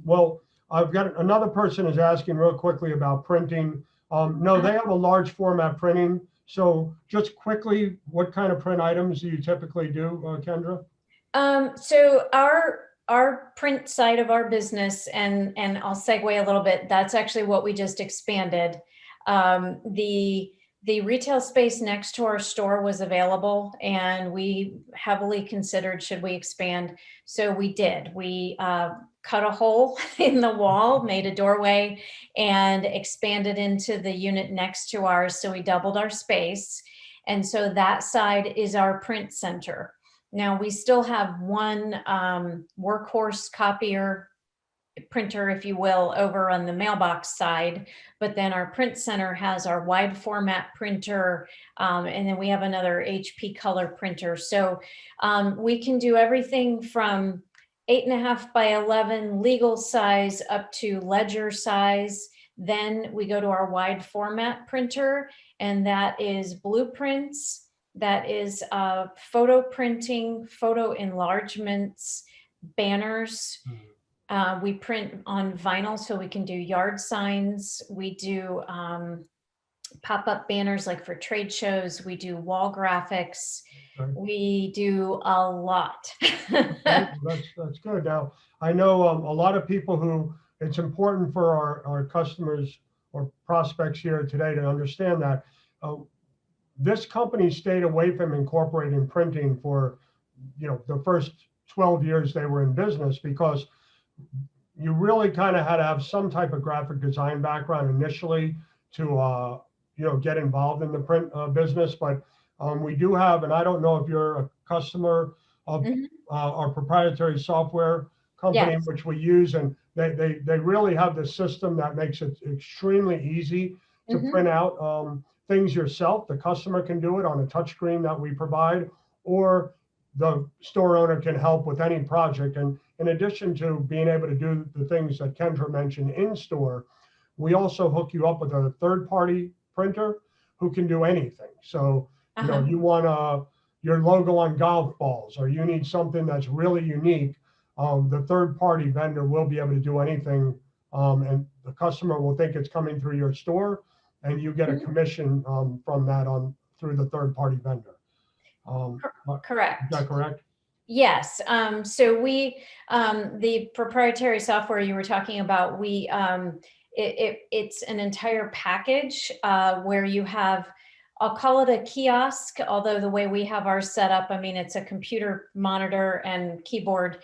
well, I've got another person is asking real quickly about printing. No, they have a large format printing. So just quickly, what kind of print items do you typically do, Kendra? So our print side of our business, and I'll segue a little bit, that's actually what we just expanded. The retail space next to our store was available and we heavily considered, should we expand? So we did. We cut a hole in the wall, made a doorway, and expanded into the unit next to ours. So we doubled our space. And so that side is our print center. Now we still have one workhorse copier printer, if you will, over on the mailbox side, but then our print center has our wide format printer, and then we have another HP color printer. So we can do everything from 8.5 by 11 legal size up to ledger size. Then we go to our wide format printer, and that is blueprints, that is photo printing, photo enlargements, banners. We print on vinyl, so we can do yard signs. We do pop-up banners like for trade shows. We do wall graphics. Okay. We do a lot. Okay, that's good. Now, I know a lot of people who, it's important for our customers or prospects here today to understand that this company stayed away from incorporating printing for, the first 12 years they were in business, because you really kind of had to have some type of graphic design background initially to, get involved in the print business. But we do have, and I don't know if you're a customer of our proprietary software company, Yes. which we use, and they really have this system that makes it extremely easy to print out things yourself. The customer can do it on a touchscreen that we provide, or the store owner can help with any project. And in addition to being able to do the things that Kendra mentioned in store, we also hook you up with a third-party printer who can do anything. So, you want your logo on golf balls, or you need something that's really unique, the third-party vendor will be able to do anything, and the customer will think it's coming through your store, and you get a commission from that through the third-party vendor. Correct. Is that correct? Yes. So we, the proprietary software you were talking about, it's an entire package where you have, I'll call it a kiosk, although the way we have ours set up, I mean, it's a computer monitor and keyboard.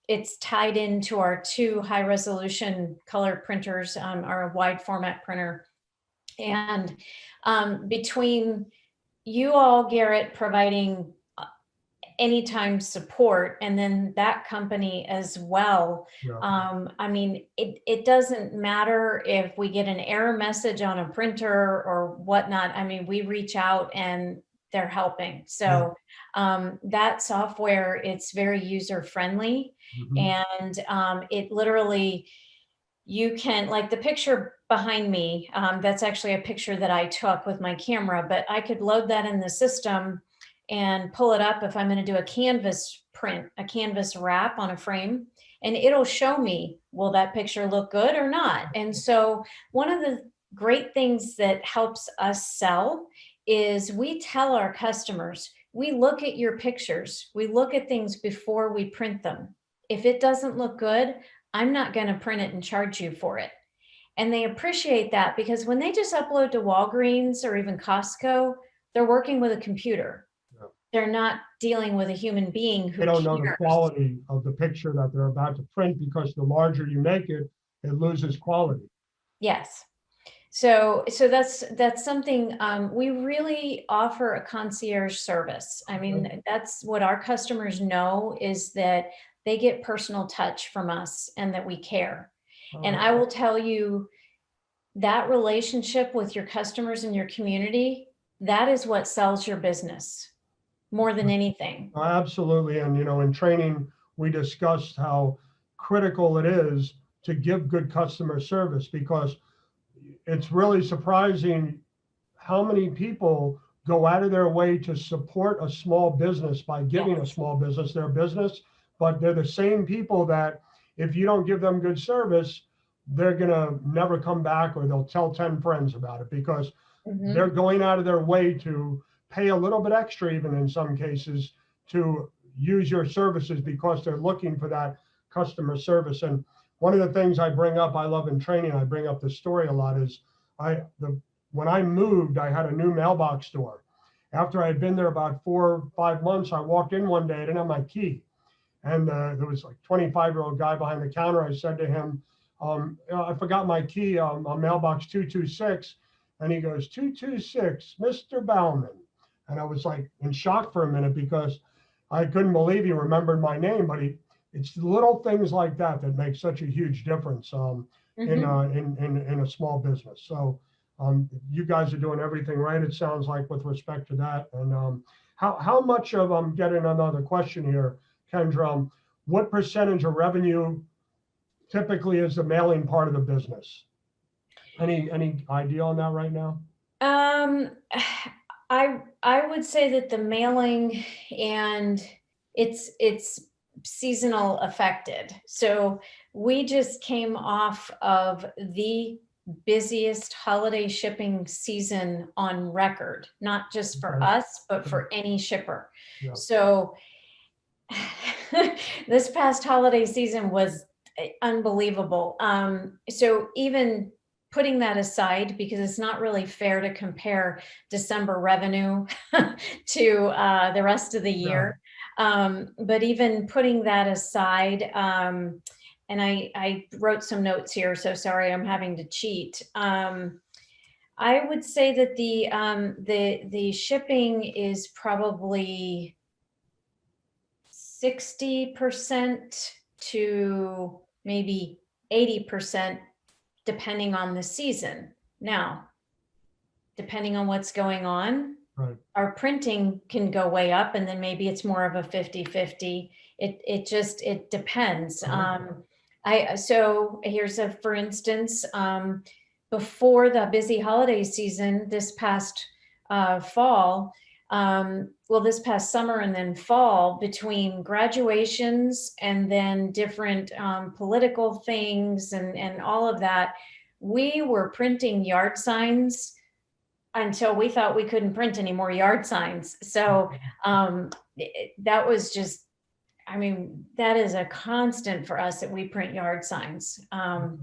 It's tied into our 2 high resolution color printers, our wide format printer. And between you all, Garrett, providing anytime support, and then that company as well. Yeah. I mean, it doesn't matter if we get an error message on a printer or whatnot. I mean, we reach out and they're helping. So that software, it's very user friendly. And it literally, you can, like the picture behind me, that's actually a picture that I took with my camera, but I could load that in the system and pull it up if I'm going to do a canvas print, a canvas wrap on a frame, and it'll show me, will that picture look good or not? And so one of the great things that helps us sell is we tell our customers, we look at your pictures, we look at things before we print them. If it doesn't look good, I'm not going to print it and charge you for it. And they appreciate that, because when they just upload to Walgreens or even Costco, they're working with a computer. Yeah. They're not dealing with a human being who They don't know the cares. quality of the picture that they're about to print, because the larger you make it, it loses quality. Yes. So that's something, we really offer a concierge service. I mean, that's what our customers know, is that they get personal touch from us and that we care. And I will tell you, that relationship with your customers and your community, that is what sells your business more than anything. Absolutely. And, in training, we discussed how critical it is to give good customer service, because it's really surprising how many people go out of their way to support a small business by giving a Yes. small business their business. But they're the same people that, if you don't give them good service, they're going to never come back, or they'll tell 10 friends about it, because Mhm. they're going out of their way to pay a little bit extra, even in some cases, to use your services, because they're looking for that customer service. And one of the things I bring up, I love in training, I bring up this story a lot, is when I moved, I had a new mailbox store. After I had been there about 4 or 5 months, I walked in one day, I didn't have my key. And there was like 25-year-old guy behind the counter. I said to him, I forgot my key on mailbox 226. And he goes, 226, Mr. Bauman. And I was like in shock for a minute, because I couldn't believe he remembered my name. But it's little things like that that make such a huge difference in a small business. So you guys are doing everything right, it sounds like, with respect to that. And how much of, I'm getting another question here, Kendra, what percentage of revenue typically is the mailing part of the business? Any idea on that right now? I would say that the mailing, and it's seasonal affected. So we just came off of the busiest holiday shipping season on record, not just for Okay. us, but for any shipper. Yeah. So this past holiday season was unbelievable. So even putting that aside, because it's not really fair to compare December revenue to the rest of the year. But even putting that aside, and I wrote some notes here, so sorry, I'm having to cheat. I would say that the shipping is probably 60% to maybe 80%, depending on the season. Now, depending on what's going on, Right. our printing can go way up, and then maybe it's more of a 50-50. It depends. So here's for instance, before the busy holiday season this past fall, this past summer and then fall, between graduations and then different political things and all of that, we were printing yard signs until we thought we couldn't print any more yard signs. So that was just, I mean, that is a constant for us, that we print yard signs. And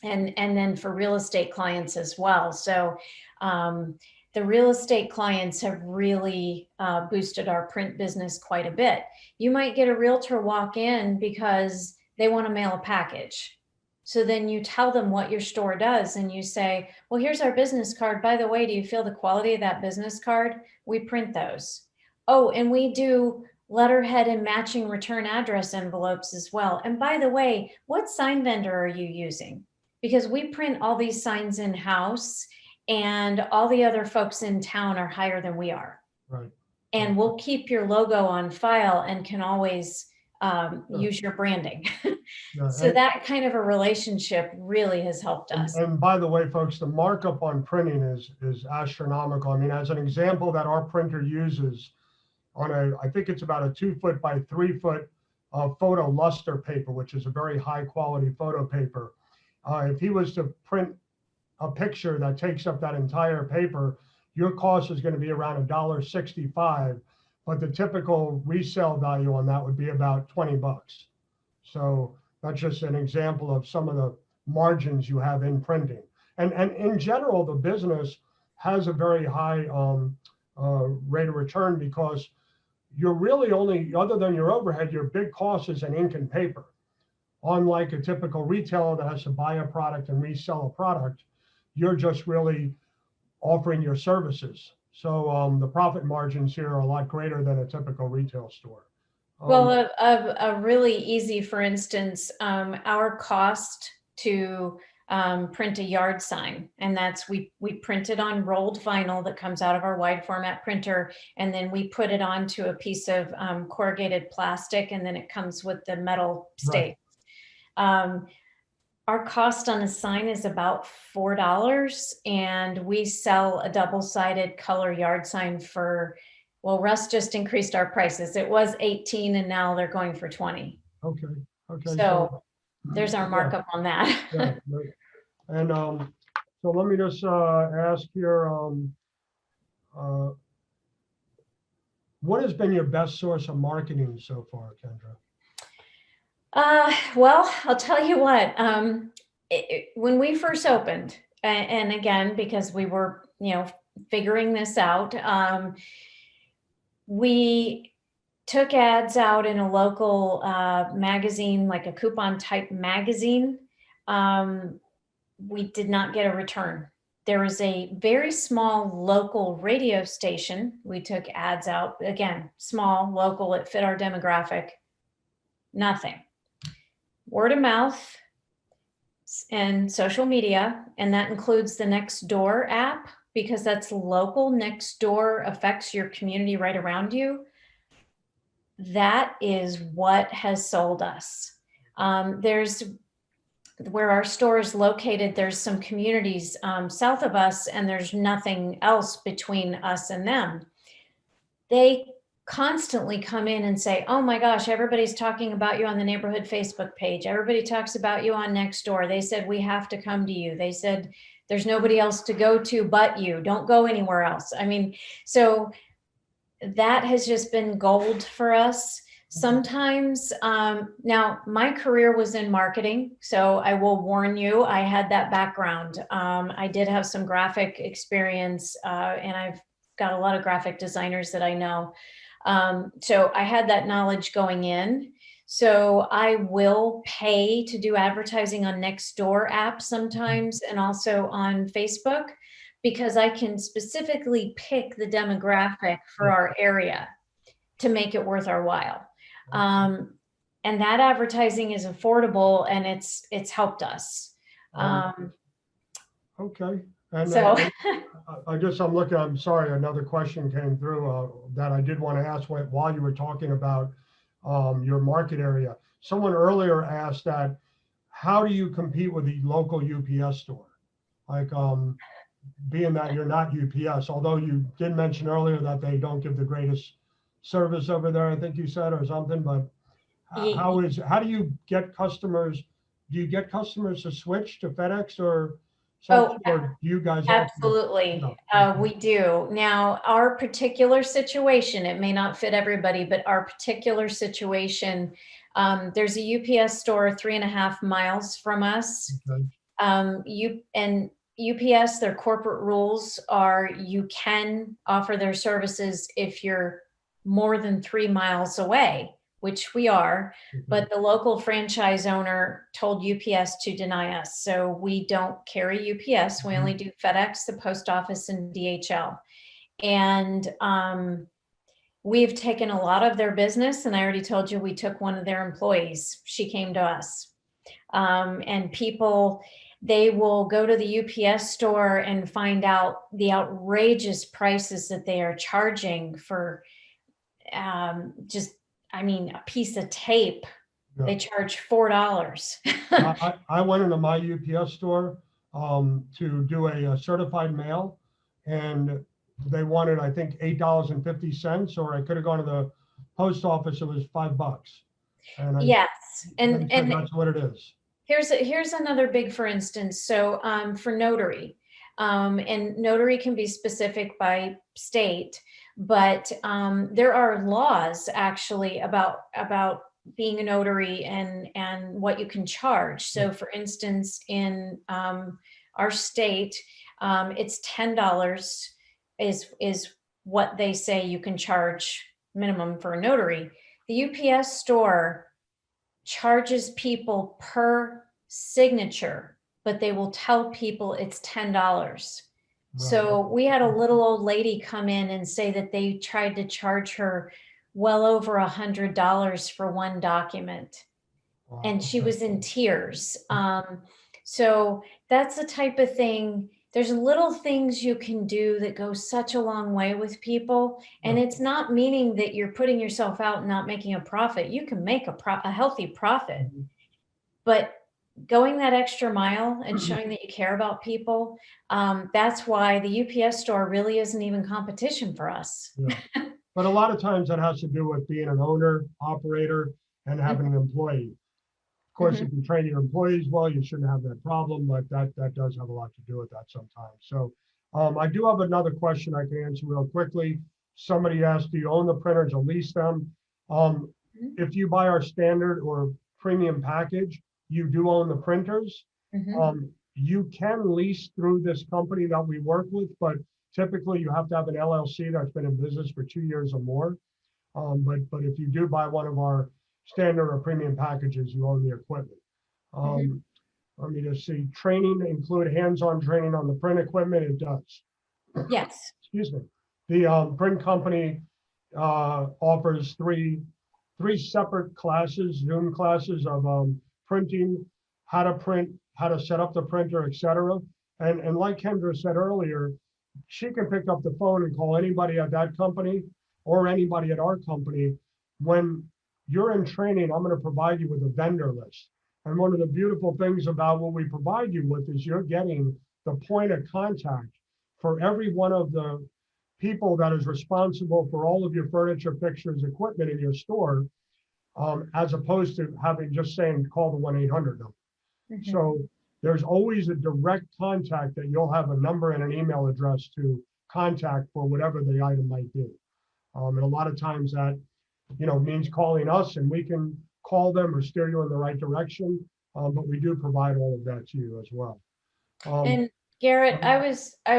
then for real estate clients as well. So the real estate clients have really boosted our print business quite a bit. You might get a realtor walk in because they want to mail a package. So then you tell them what your store does, and you say, well, here's our business card. By the way, do you feel the quality of that business card? We print those. Oh, and we do letterhead and matching return address envelopes as well. And by the way, what sign vendor are you using? Because we print all these signs in-house, and all the other folks in town are higher than we are. Right. And we'll keep your logo on file and can always use your branding. Yeah. So that kind of a relationship really has helped us. And by the way, folks, the markup on printing is astronomical. I mean, as an example that our printer uses on I think it's about a 2-foot by 3-foot photo luster paper, which is a very high quality photo paper. If he was to print a picture that takes up that entire paper, your cost is going to be around $1.65, but the typical resale value on that would be about $20. So that's just an example of some of the margins you have in printing. And in general, the business has a very high rate of return, because you're really only, other than your overhead, your big cost is in ink and paper. Unlike a typical retailer that has to buy a product and resell a product, you're just really offering your services. So the profit margins here are a lot greater than a typical retail store. Well, a really easy, for instance, our cost to print a yard sign, and that's we print it on rolled vinyl that comes out of our wide format printer, and then we put it onto a piece of corrugated plastic, and then it comes with the metal stake. Our cost on a sign is about $4, and we sell a double-sided color yard sign for, well, Russ just increased our prices. It was 18 and now they're going for 20. Okay. So there's our markup on that. Yeah. And so let me just ask here, what has been your best source of marketing so far, Kendra? Well, I'll tell you what, when we first opened, and again, because we were, figuring this out, we took ads out in a local magazine, like a coupon type magazine. We did not get a return. There was a very small local radio station. We took ads out, again, small, local, it fit our demographic. Nothing. Word of mouth and social media, and that includes the Nextdoor app, because that's local. Nextdoor affects your community right around you. That is what has sold us. There's where our store is located, there's some communities south of us, and there's nothing else between us and them. They constantly come in and say, oh my gosh, everybody's talking about you on the neighborhood Facebook page. Everybody talks about you on Nextdoor. They said, we have to come to you. They said, there's nobody else to go to but you. Don't go anywhere else. I mean, so that has just been gold for us. Sometimes, now my career was in marketing, so I will warn you, I had that background. I did have some graphic experience, and I've got a lot of graphic designers that I know. So I had that knowledge going in. So I will pay to do advertising on Nextdoor app sometimes, and also on Facebook, because I can specifically pick the demographic for our area to make it worth our while. And that advertising is affordable, and it's helped us. Okay. And So I'm looking, I'm sorry, another question came through that I did want to ask while you were talking about your market area. Someone earlier asked that, how do you compete with the local UPS store? Like, being that you're not UPS, although you did mention earlier that they don't give the greatest service over there, I think you said, or something, but how do you get customers? Do you get customers to switch to FedEx or something, or do you guys? Absolutely. We do. Now, our particular situation, it may not fit everybody, but our particular situation, there's a UPS store 3.5 miles from us. Okay. UPS, their corporate rules are you can offer their services if you're more than 3 miles away, which we are, but the local franchise owner told UPS to deny us. So we don't carry UPS. We only do FedEx, the post office, and DHL. And we've taken a lot of their business. And I already told you, we took one of their employees. She came to us. And people, they will go to the UPS store and find out the outrageous prices that they are charging for a piece of tape. Yeah. They charge $4. I went into my UPS store to do a certified mail, and they wanted, I think, $8.50, or I could have gone to the post office. It was $5. And yes, and that's what it is. Here's another big, for instance. So for Notary, and Notary can be specific by state, but there are laws actually about being a notary and what you can charge. So for instance, in our state, it's $10 is what they say you can charge minimum for a notary. The UPS store charges people per signature, but they will tell people it's $10. So we had a little old lady come in and say that they tried to charge her well over $100 for one document. Wow, And she okay. was in tears. So that's the type of thing. There's little things you can do that go such a long way with people. And Yeah. it's not meaning that you're putting yourself out and not making a profit. You can make a healthy profit, Mhm. but going that extra mile and showing that you care about people, that's why the UPS store really isn't even competition for us. Yeah. But a lot of times that has to do with being an owner, operator, and having an employee. Of course, Mhm. if you train your employees well, you shouldn't have that problem, but that does have a lot to do with that sometimes. So I do have another question I can answer real quickly. Somebody asked, do you own the printers or lease them? Mhm. If you buy our standard or premium package, you do own the printers. Mhm. You can lease through this company that we work with, but typically you have to have an LLC that's been in business for 2 years or more. But if you do buy one of our standard or premium packages, you own the equipment. Mhm. Let me just see, training include hands-on training on the print equipment, it does. Yes. Excuse me. The print company offers three separate classes, Zoom classes of printing, how to print, how to set up the printer, etc. And like Kendra said earlier, she can pick up the phone and call anybody at that company or anybody at our company. When you're in training, I'm going to provide you with a vendor list. And one of the beautiful things about what we provide you with is you're getting the point of contact for every one of the people that is responsible for all of your furniture, fixtures, equipment in your store, as opposed to having just saying, call the 1-800 number. Mhm. So there's always a direct contact that you'll have a number and an email address to contact for whatever the item might be. And a lot of times that, means calling us and we can call them or steer you in the right direction. But we do provide all of that to you as well. And Garrett, I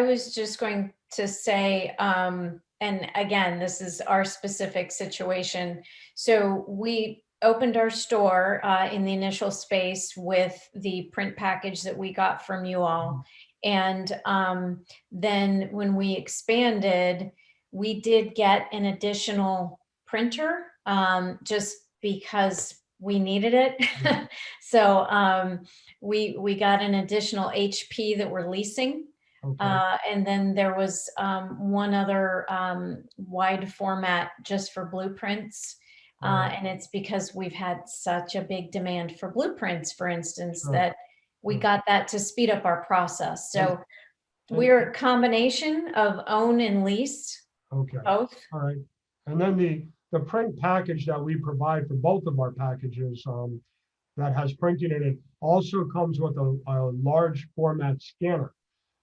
was just going to say, and again, this is our specific situation. So we opened our store in the initial space with the print package that we got from you all. And then when we expanded, we did get an additional printer just because we needed it. So we got an additional HP that we're leasing. Okay. And then there was one other wide format just for blueprints. And it's because we've had such a big demand for blueprints, for instance, Sure. that we Sure. got that to speed up our process. So And- we're a combination of own and lease, Okay. both. All right. And then the print package that we provide for both of our packages that has printing in it also comes with a large format scanner.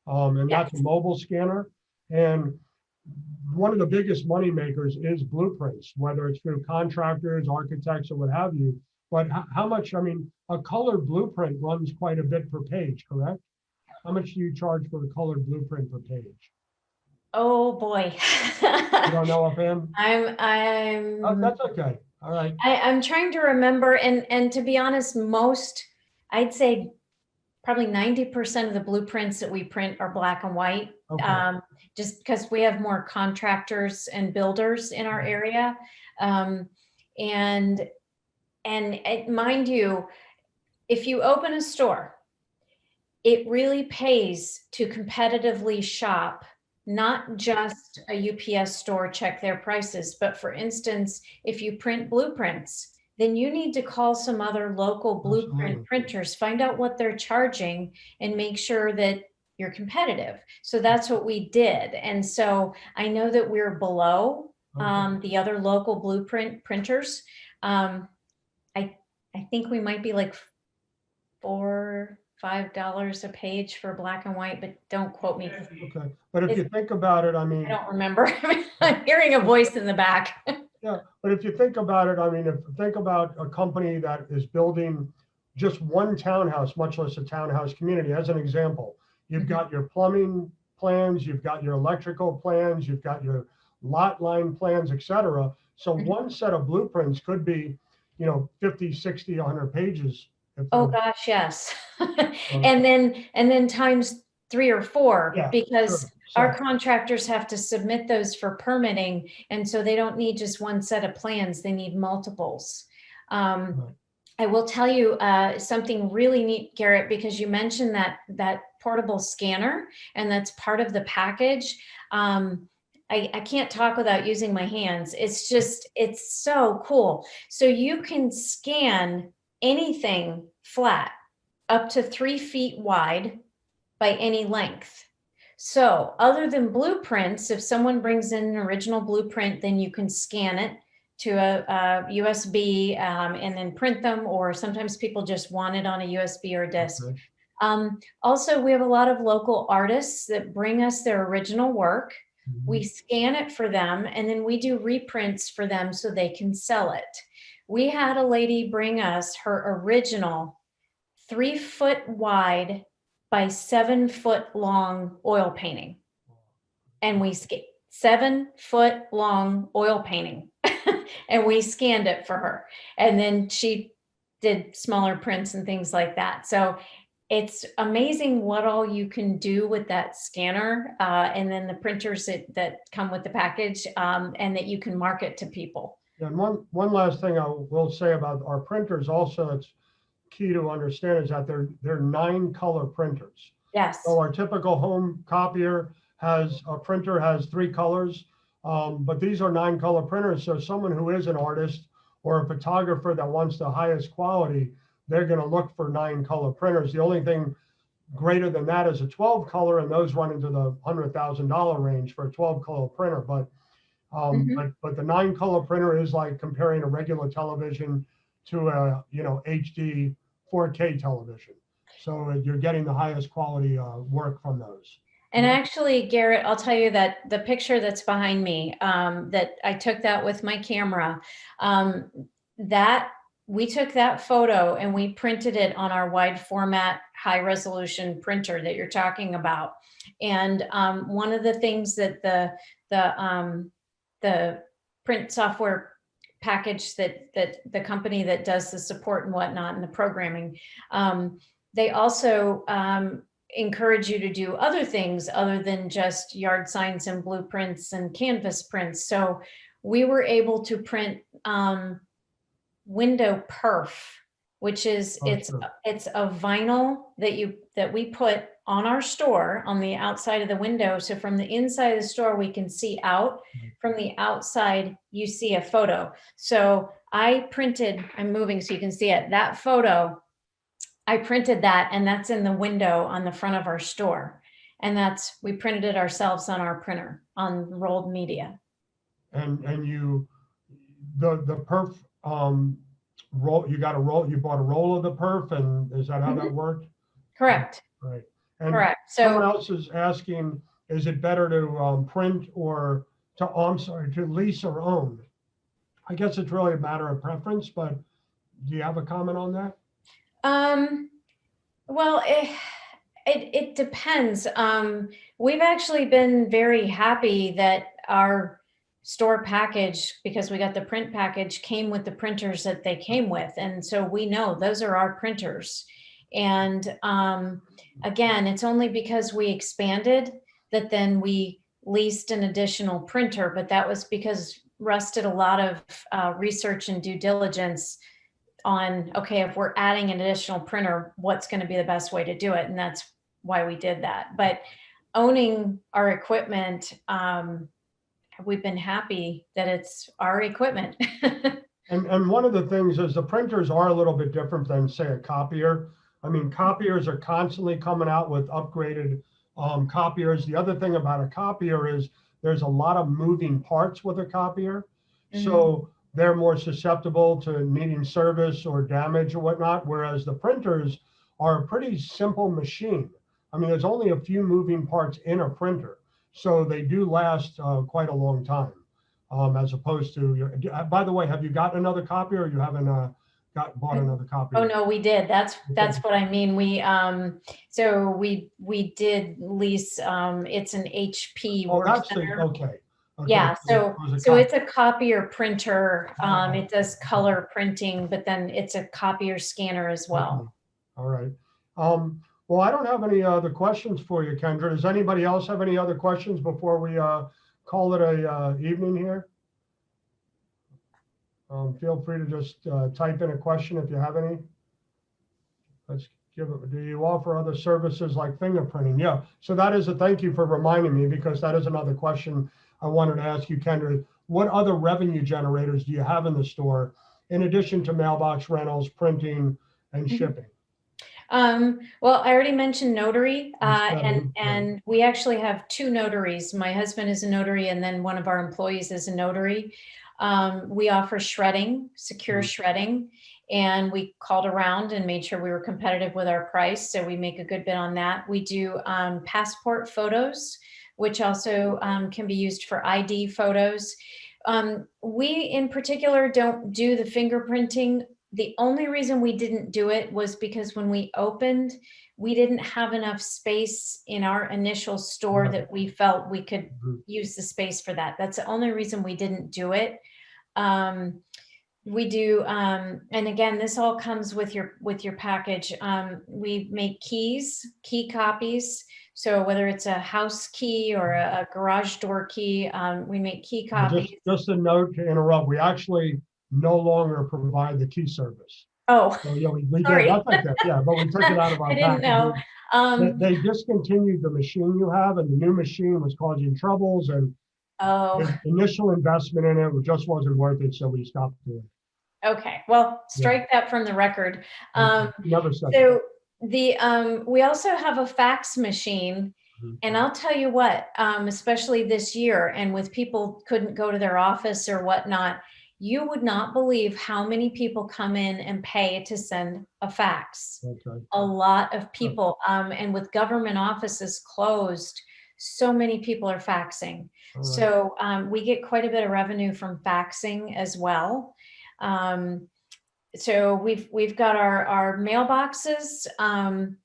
And that's a Yes. mobile scanner. And one of the biggest money makers is blueprints, whether it's through contractors, architects, or what have you. But how much, a colored blueprint runs quite a bit per page, correct? How much do you charge for a colored blueprint per page? Oh boy. You don't know offhand? Oh, I'm that's okay. All right. I'm trying to remember, and to be honest, I'd say probably 90% of the blueprints that we print are black and white. Okay. Just because we have more contractors and builders in our area. And mind you, if you open a store, it really pays to competitively shop, not just a UPS store, check their prices. But for instance, if you print blueprints, then you need to call some other local blueprint Absolutely. printers, find out what they're charging and make sure that you're competitive. So that's what we did. And so I know that we're below the other local blueprint printers. I think we might be like $4-5 a page for black and white, but don't quote me. Okay. But if you think about it, I don't remember. I'm hearing a voice in the back. yeah, but if you think about it, if you think about a company that is building just one townhouse, much less a townhouse community, as an example, you've got your plumbing plans, you've got your electrical plans, you've got your lot line plans, etc. So Mhm. one set of blueprints could be, 50, 60, 100 pages. if Oh they're- gosh, yes. so, And then times 3 or 4, Yeah, because sure. our So, contractors have to submit those for permitting. And so they don't need just one set of plans, they need multiples. Right. I will tell you something really neat, Garrett, because you mentioned that portable scanner, and that's part of the package. I can't talk without using my hands. It's so cool. So you can scan anything flat up to 3 feet wide by any length. So other than blueprints, if someone brings in an original blueprint, then you can scan it to a USB and then print them, or sometimes people just want it on a USB or a disk. Okay. Also, we have a lot of local artists that bring us their original work. We scan it for them, and then we do reprints for them so they can sell it. We had a lady bring us her original 3 foot wide by 7 foot long oil painting. And we 7 foot long oil painting. And we scanned it for her. And then she did smaller prints and things like that. So it's amazing what all you can do with that scanner, and then the printers that come with the package, and that you can market to people. And one last thing I will say about our printers also, it's key to understand, is that they're 9-color printers. Yes. So our typical home copier has a printer has 3 colors, but these are 9-color printers. So someone who is an artist or a photographer that wants the highest quality, they're going to look for 9-color printers. The only thing greater than that is a 12-color, and those run into the $100,000 range for a 12-color printer. But but the 9-color printer is like comparing a regular television to a HD 4K television. So you're getting the highest quality work from those. And actually, Garrett, I'll tell you that the picture that's behind me, that I took that with my camera, that we took that photo and we printed it on our wide format, high resolution printer that you're talking about. And one of the things that the print software package that the company that does the support and whatnot and the programming, they also encourage you to do other things other than just yard signs and blueprints and canvas prints. So we were able to print window perf, which is it's a vinyl that we put on our store on the outside of the window. So from the inside of the store, we can see out. From the outside, you see a photo. So I'm moving so you can see it. That photo, I printed that, and that's in the window on the front of our store. And we printed it ourselves on our printer on rolled media. And the perf roll, you bought a roll of the perf, and is that how that worked? Correct. Right. And Correct. someone So else is asking, is it better to print or to lease or own? I guess it's really a matter of preference, but do you have a comment on that? Well, it depends. We've actually been very happy that our store package, because we got the print package, came with the printers that they came with. And so we know those are our printers. And again, it's only because we expanded that then we leased an additional printer, but that was because Russ did a lot of research and due diligence on, okay, if we're adding an additional printer, what's going to be the best way to do it? And that's why we did that. But owning our equipment, we've been happy that it's our equipment. And one of the things is the printers are a little bit different than, say, a copier. I mean, copiers are constantly coming out with upgraded copiers. The other thing about a copier is there's a lot of moving parts with a copier. So they're more susceptible to needing service or damage or whatnot, whereas the printers are a pretty simple machine. I mean, there's only a few moving parts in a printer, so they do last quite a long time, as opposed to, by the way, have you got another copy, or you haven't bought another copy? Oh no, we did. That's what I mean. So we did lease. It's an HP. Oh, Work that's Center. okay. Okay, Yeah, it was a so copy. it's a copier printer. Okay. It does color printing, but then it's a copier scanner as Okay. well. All right. Well, I don't have any other questions for you, Kendra. Does anybody else have any other questions before we call it a evening here? Feel free to just type in a question if you have any. Let's give it. Do you offer other services like fingerprinting? Yeah. So that is a thank you for reminding me, because that is another question I wanted to ask you, Kendra. What other revenue generators do you have in the store in addition to mailbox rentals, printing, and shipping? Well, I already mentioned Notary, Right. and we actually have two notaries. My husband is a notary, and then one of our employees is a notary. We offer shredding, secure shredding, and we called around and made sure we were competitive with our price. So we make a good bid on that. We do passport photos, which also can be used for ID photos. We in particular don't do the fingerprinting. The only reason we didn't do it was because when we opened, we didn't have enough space in our initial store Right. that we felt we could Mhm. use the space for that. That's the only reason we didn't do it. We do, and again, this all comes with your package. We make keys, key copies. So whether it's a house key or a garage door key, we make key copies. Just a note to interrupt. We actually no longer provide the key service. Oh, So yeah, we did. sorry. That's like that. Yeah, but we took it out of our I didn't know. packaging. They discontinued the machine you have, and the new machine was causing troubles, and Oh, the initial investment in it just wasn't worth it, so we stopped doing it. okay. Well, strike that from the record. Never said that. So we also have a fax machine, and I'll tell you what, especially this year, and with people couldn't go to their office or whatnot, you would not believe how many people come in and pay to send a fax. Okay. A lot of people, and with government offices closed, so many people are faxing. All right. So we get quite a bit of revenue from faxing as well. So we've got our mailboxes.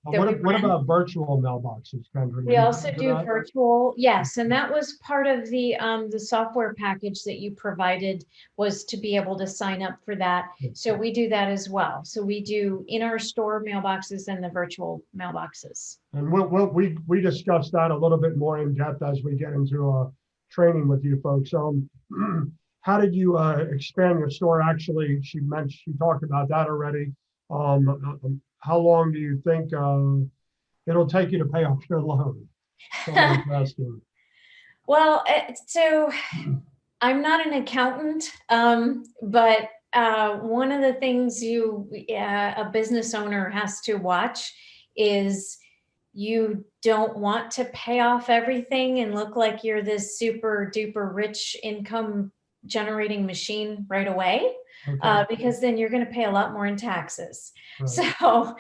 What about virtual mailboxes, Kendra? We also Do do that? virtual, yes, and that was part of the software package that you provided, was to be able to sign up for that. So we do that as well. So we do in our store mailboxes and the virtual mailboxes. And we discussed that a little bit more in depth as we get into training with you folks. How did you expand your store? Actually, she talked about that already. How long do you think it'll take you to pay off your loan? Well, so I'm not an accountant, but one of the things a business owner has to watch is you don't want to pay off everything and look like you're this super duper rich income generating machine right away, because then you're going to pay a lot more in taxes. Right. So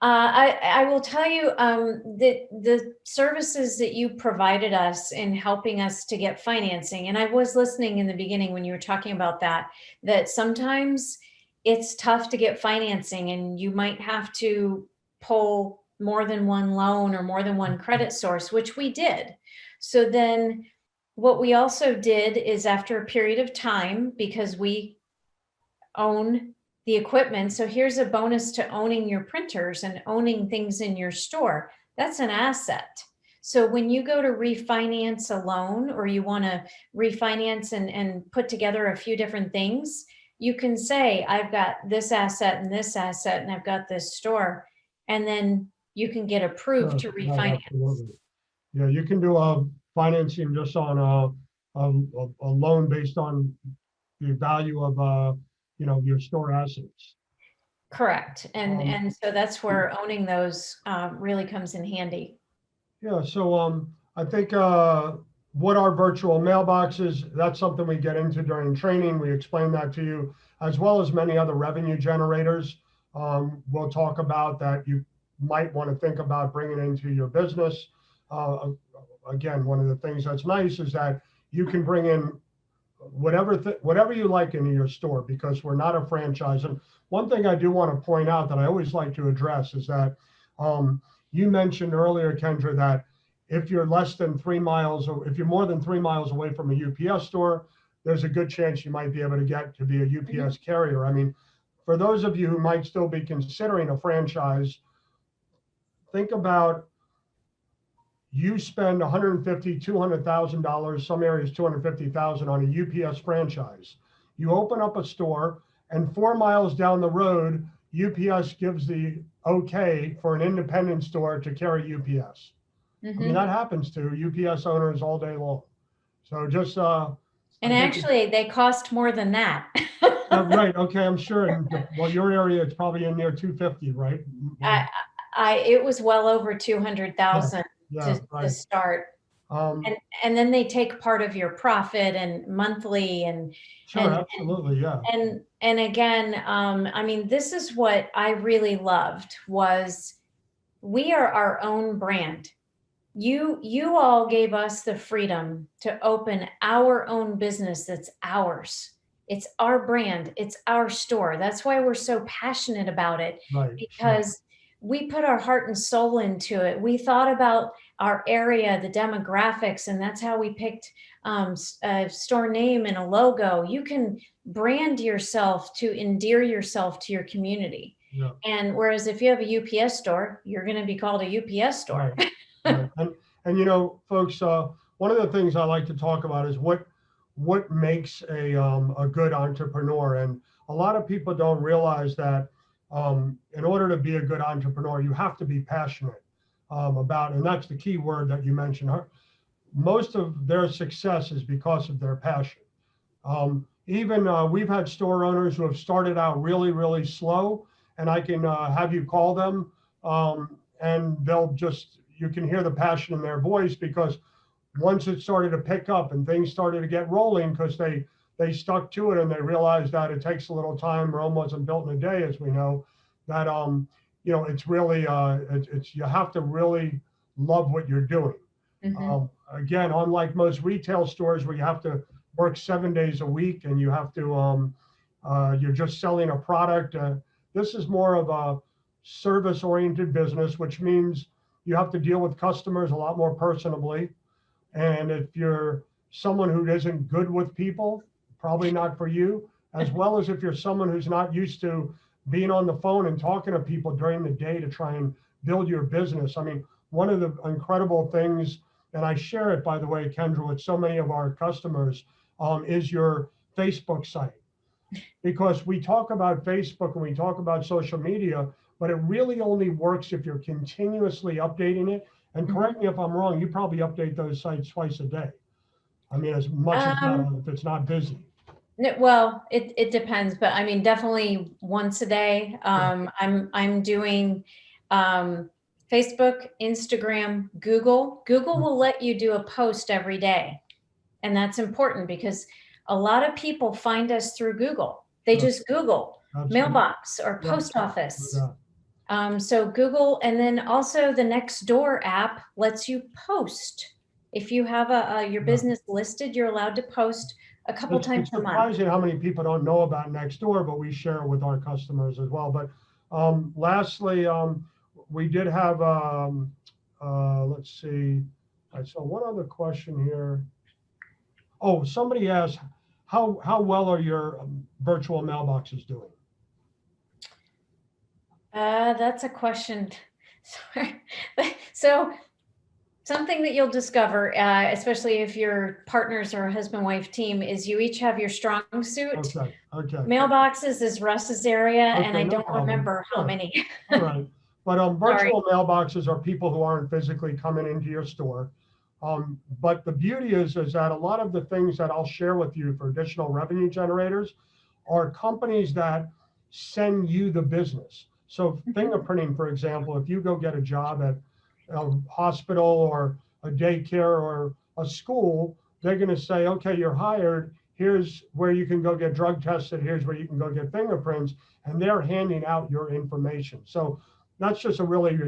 I will tell you that the services that you provided us in helping us to get financing, and I was listening in the beginning when you were talking about that sometimes it's tough to get financing and you might have to pull more than one loan or more than one credit source, which we did. So then what we also did is, after a period of time, because we own the equipment. So here's a bonus to owning your printers and owning things in your store. That's an asset. So when you go to refinance a loan, or you want to refinance and put together a few different things, you can say, I've got this asset and this asset, and I've got this store. And then you can get approved to refinance. Absolutely. Yeah, you can do financing just on a loan based on the value of your store assets. Correct. And so that's where owning those really comes in handy. Yeah, so I think what are virtual mailboxes, that's something we get into during training. We explain that to you, as well as many other revenue generators. We'll talk about that you might want to think about bringing into your business. Again, one of the things that's nice is that you can bring in whatever you like into your store, because we're not a franchise. And one thing I do want to point out that I always like to address is that you mentioned earlier, Kendra, that if you're less than 3 miles, or if you're more than 3 miles away from a UPS store, there's a good chance you might be able to get to be a UPS carrier. I mean, for those of you who might still be considering a franchise, think about you spend $150,000, $200,000, some areas $250,000 on a UPS franchise. You open up a store, and 4 miles down the road, UPS gives the okay for an independent store to carry UPS. I mean, that happens to UPS owners all day long. So just and actually, they cost more than that. right. Okay, I'm sure. Well, your area, it's probably in near 250, right? It was well over 200,000 to start. And then they take part of your profit and monthly and sure, absolutely, yeah. And again, I mean, this is what I really loved was we are our own brand. You all gave us the freedom to open our own business that's ours. It's our brand. It's our store. That's why we're so passionate about it, right, because we put our heart and soul into it. We thought about our area, the demographics, and that's how we picked a store name and a logo. You can brand yourself to endear yourself to your community. Yeah. And whereas if you have a UPS store, you're going to be called a UPS store. Right. Right. And you know, folks, one of the things I like to talk about is what makes a good entrepreneur. And a lot of people don't realize that in order to be a good entrepreneur, you have to be passionate about, and that's the key word that you mentioned. Most of their success is because of their passion. Even we've had store owners who have started out really, really slow, and I can have you call them and you can hear the passion in their voice, because once it started to pick up and things started to get rolling, because they stuck to it and they realized that it takes a little time. Rome wasn't built in a day, as we know, that you know, it's really you have to really love what you're doing. Again, unlike most retail stores where you have to work 7 days a week and you have to you're just selling a product, this is more of a service oriented business, which means you have to deal with customers a lot more personably. And if you're someone who isn't good with people, probably not for you, as well as if you're someone who's not used to being on the phone and talking to people during the day to try and build your business. I mean, one of the incredible things, and I share it, by the way, Kendra, with so many of our customers, is your Facebook site. Because we talk about Facebook and we talk about social media, but it really only works if you're continuously updating it. And correct me if I'm wrong, you probably update those sites twice a day. I mean, as much as that, if it's not busy. Well, it depends, but I mean, definitely once a day. I'm doing Facebook, Instagram, Google. Google will let you do a post every day. And that's important because a lot of people find us through Google. They just Google mailbox or post office. So Google, and then also the Nextdoor app lets you post. If you have your business listed, you're allowed to post a couple times a month. It's surprising how many people don't know about Nextdoor, but we share it with our customers as well. But lastly, we did have, let's see, I saw one other question here. Oh, somebody asked, how well are your virtual mailboxes doing? That's a question. Sorry. So something that you'll discover, especially if your partners or husband-wife team, is you each have your strong suit. Okay. Mailboxes is Russ's area, and I don't remember how many. All right. But virtual mailboxes are people who aren't physically coming into your store. But the beauty is that a lot of the things that I'll share with you for additional revenue generators are companies that send you the business. So fingerprinting, for example, if you go get a job at a hospital or a daycare or a school, they're going to say, okay, you're hired. Here's where you can go get drug tested. Here's where you can go get fingerprints. And they're handing out your information. So that's just a really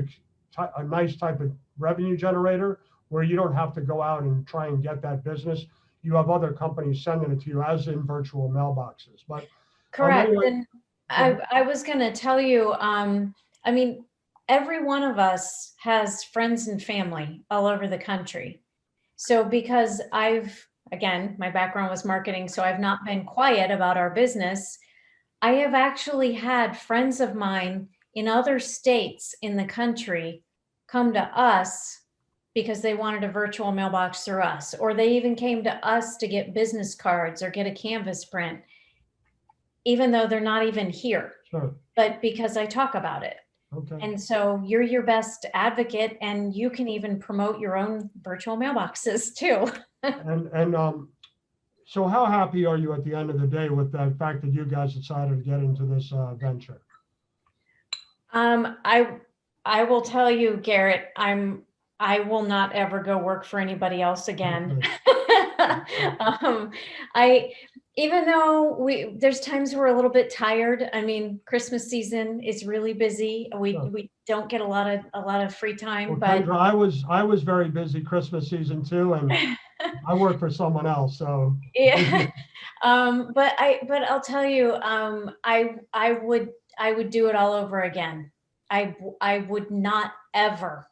a nice type of revenue generator where you don't have to go out and try and get that business. You have other companies sending it to you, as in virtual mailboxes. But correct. Anyway, and I was going to tell you, I mean, every one of us has friends and family all over the country. So because again, my background was marketing, so I've not been quiet about our business. I have actually had friends of mine in other states in the country come to us because they wanted a virtual mailbox through us, or they even came to us to get business cards or get a canvas print, even though they're not even here, Sure. but because I talk about it. Okay. And so you're your best advocate, and you can even promote your own virtual mailboxes too. So how happy are you at the end of the day with the fact that you guys decided to get into this venture? I will tell you, Garrett, I will not ever go work for anybody else again. Even though there's times we're a little bit tired. I mean, Christmas season is really busy. We don't get a lot of free time. Well, But Kendra, I was very busy Christmas season too, and I work for someone else. So yeah. But I'll tell you, I would do it all over again. I would not ever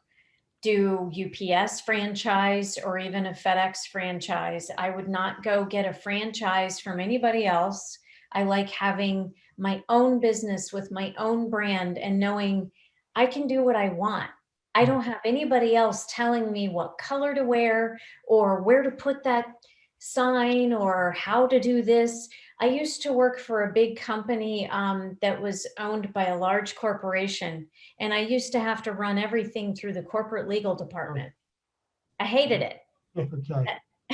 do UPS franchise or even a FedEx franchise. I would not go get a franchise from anybody else. I like having my own business with my own brand and knowing I can do what I want. I don't have anybody else telling me what color to wear or where to put that sign or how to do this. I used to work for a big company that was owned by a large corporation, and I used to have to run everything through the corporate legal department. I hated it. okay,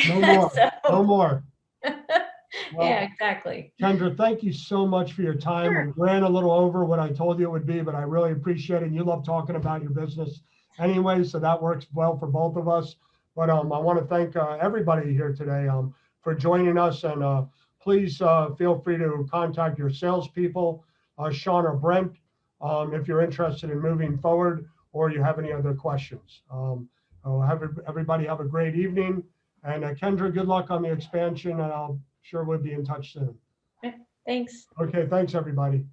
no more, no more. Well, yeah, exactly. Kendra, thank you so much for your time. Sure. We ran a little over what I told you it would be, but I really appreciate it. You love talking about your business anyway, so that works well for both of us. But I want to thank everybody here today for joining us, and please feel free to contact your salespeople, Sean or Brent, if you're interested in moving forward or you have any other questions. Everybody have a great evening, and Kendra, good luck on the expansion, and I'll sure we'll be in touch soon. Thanks. Okay, thanks everybody.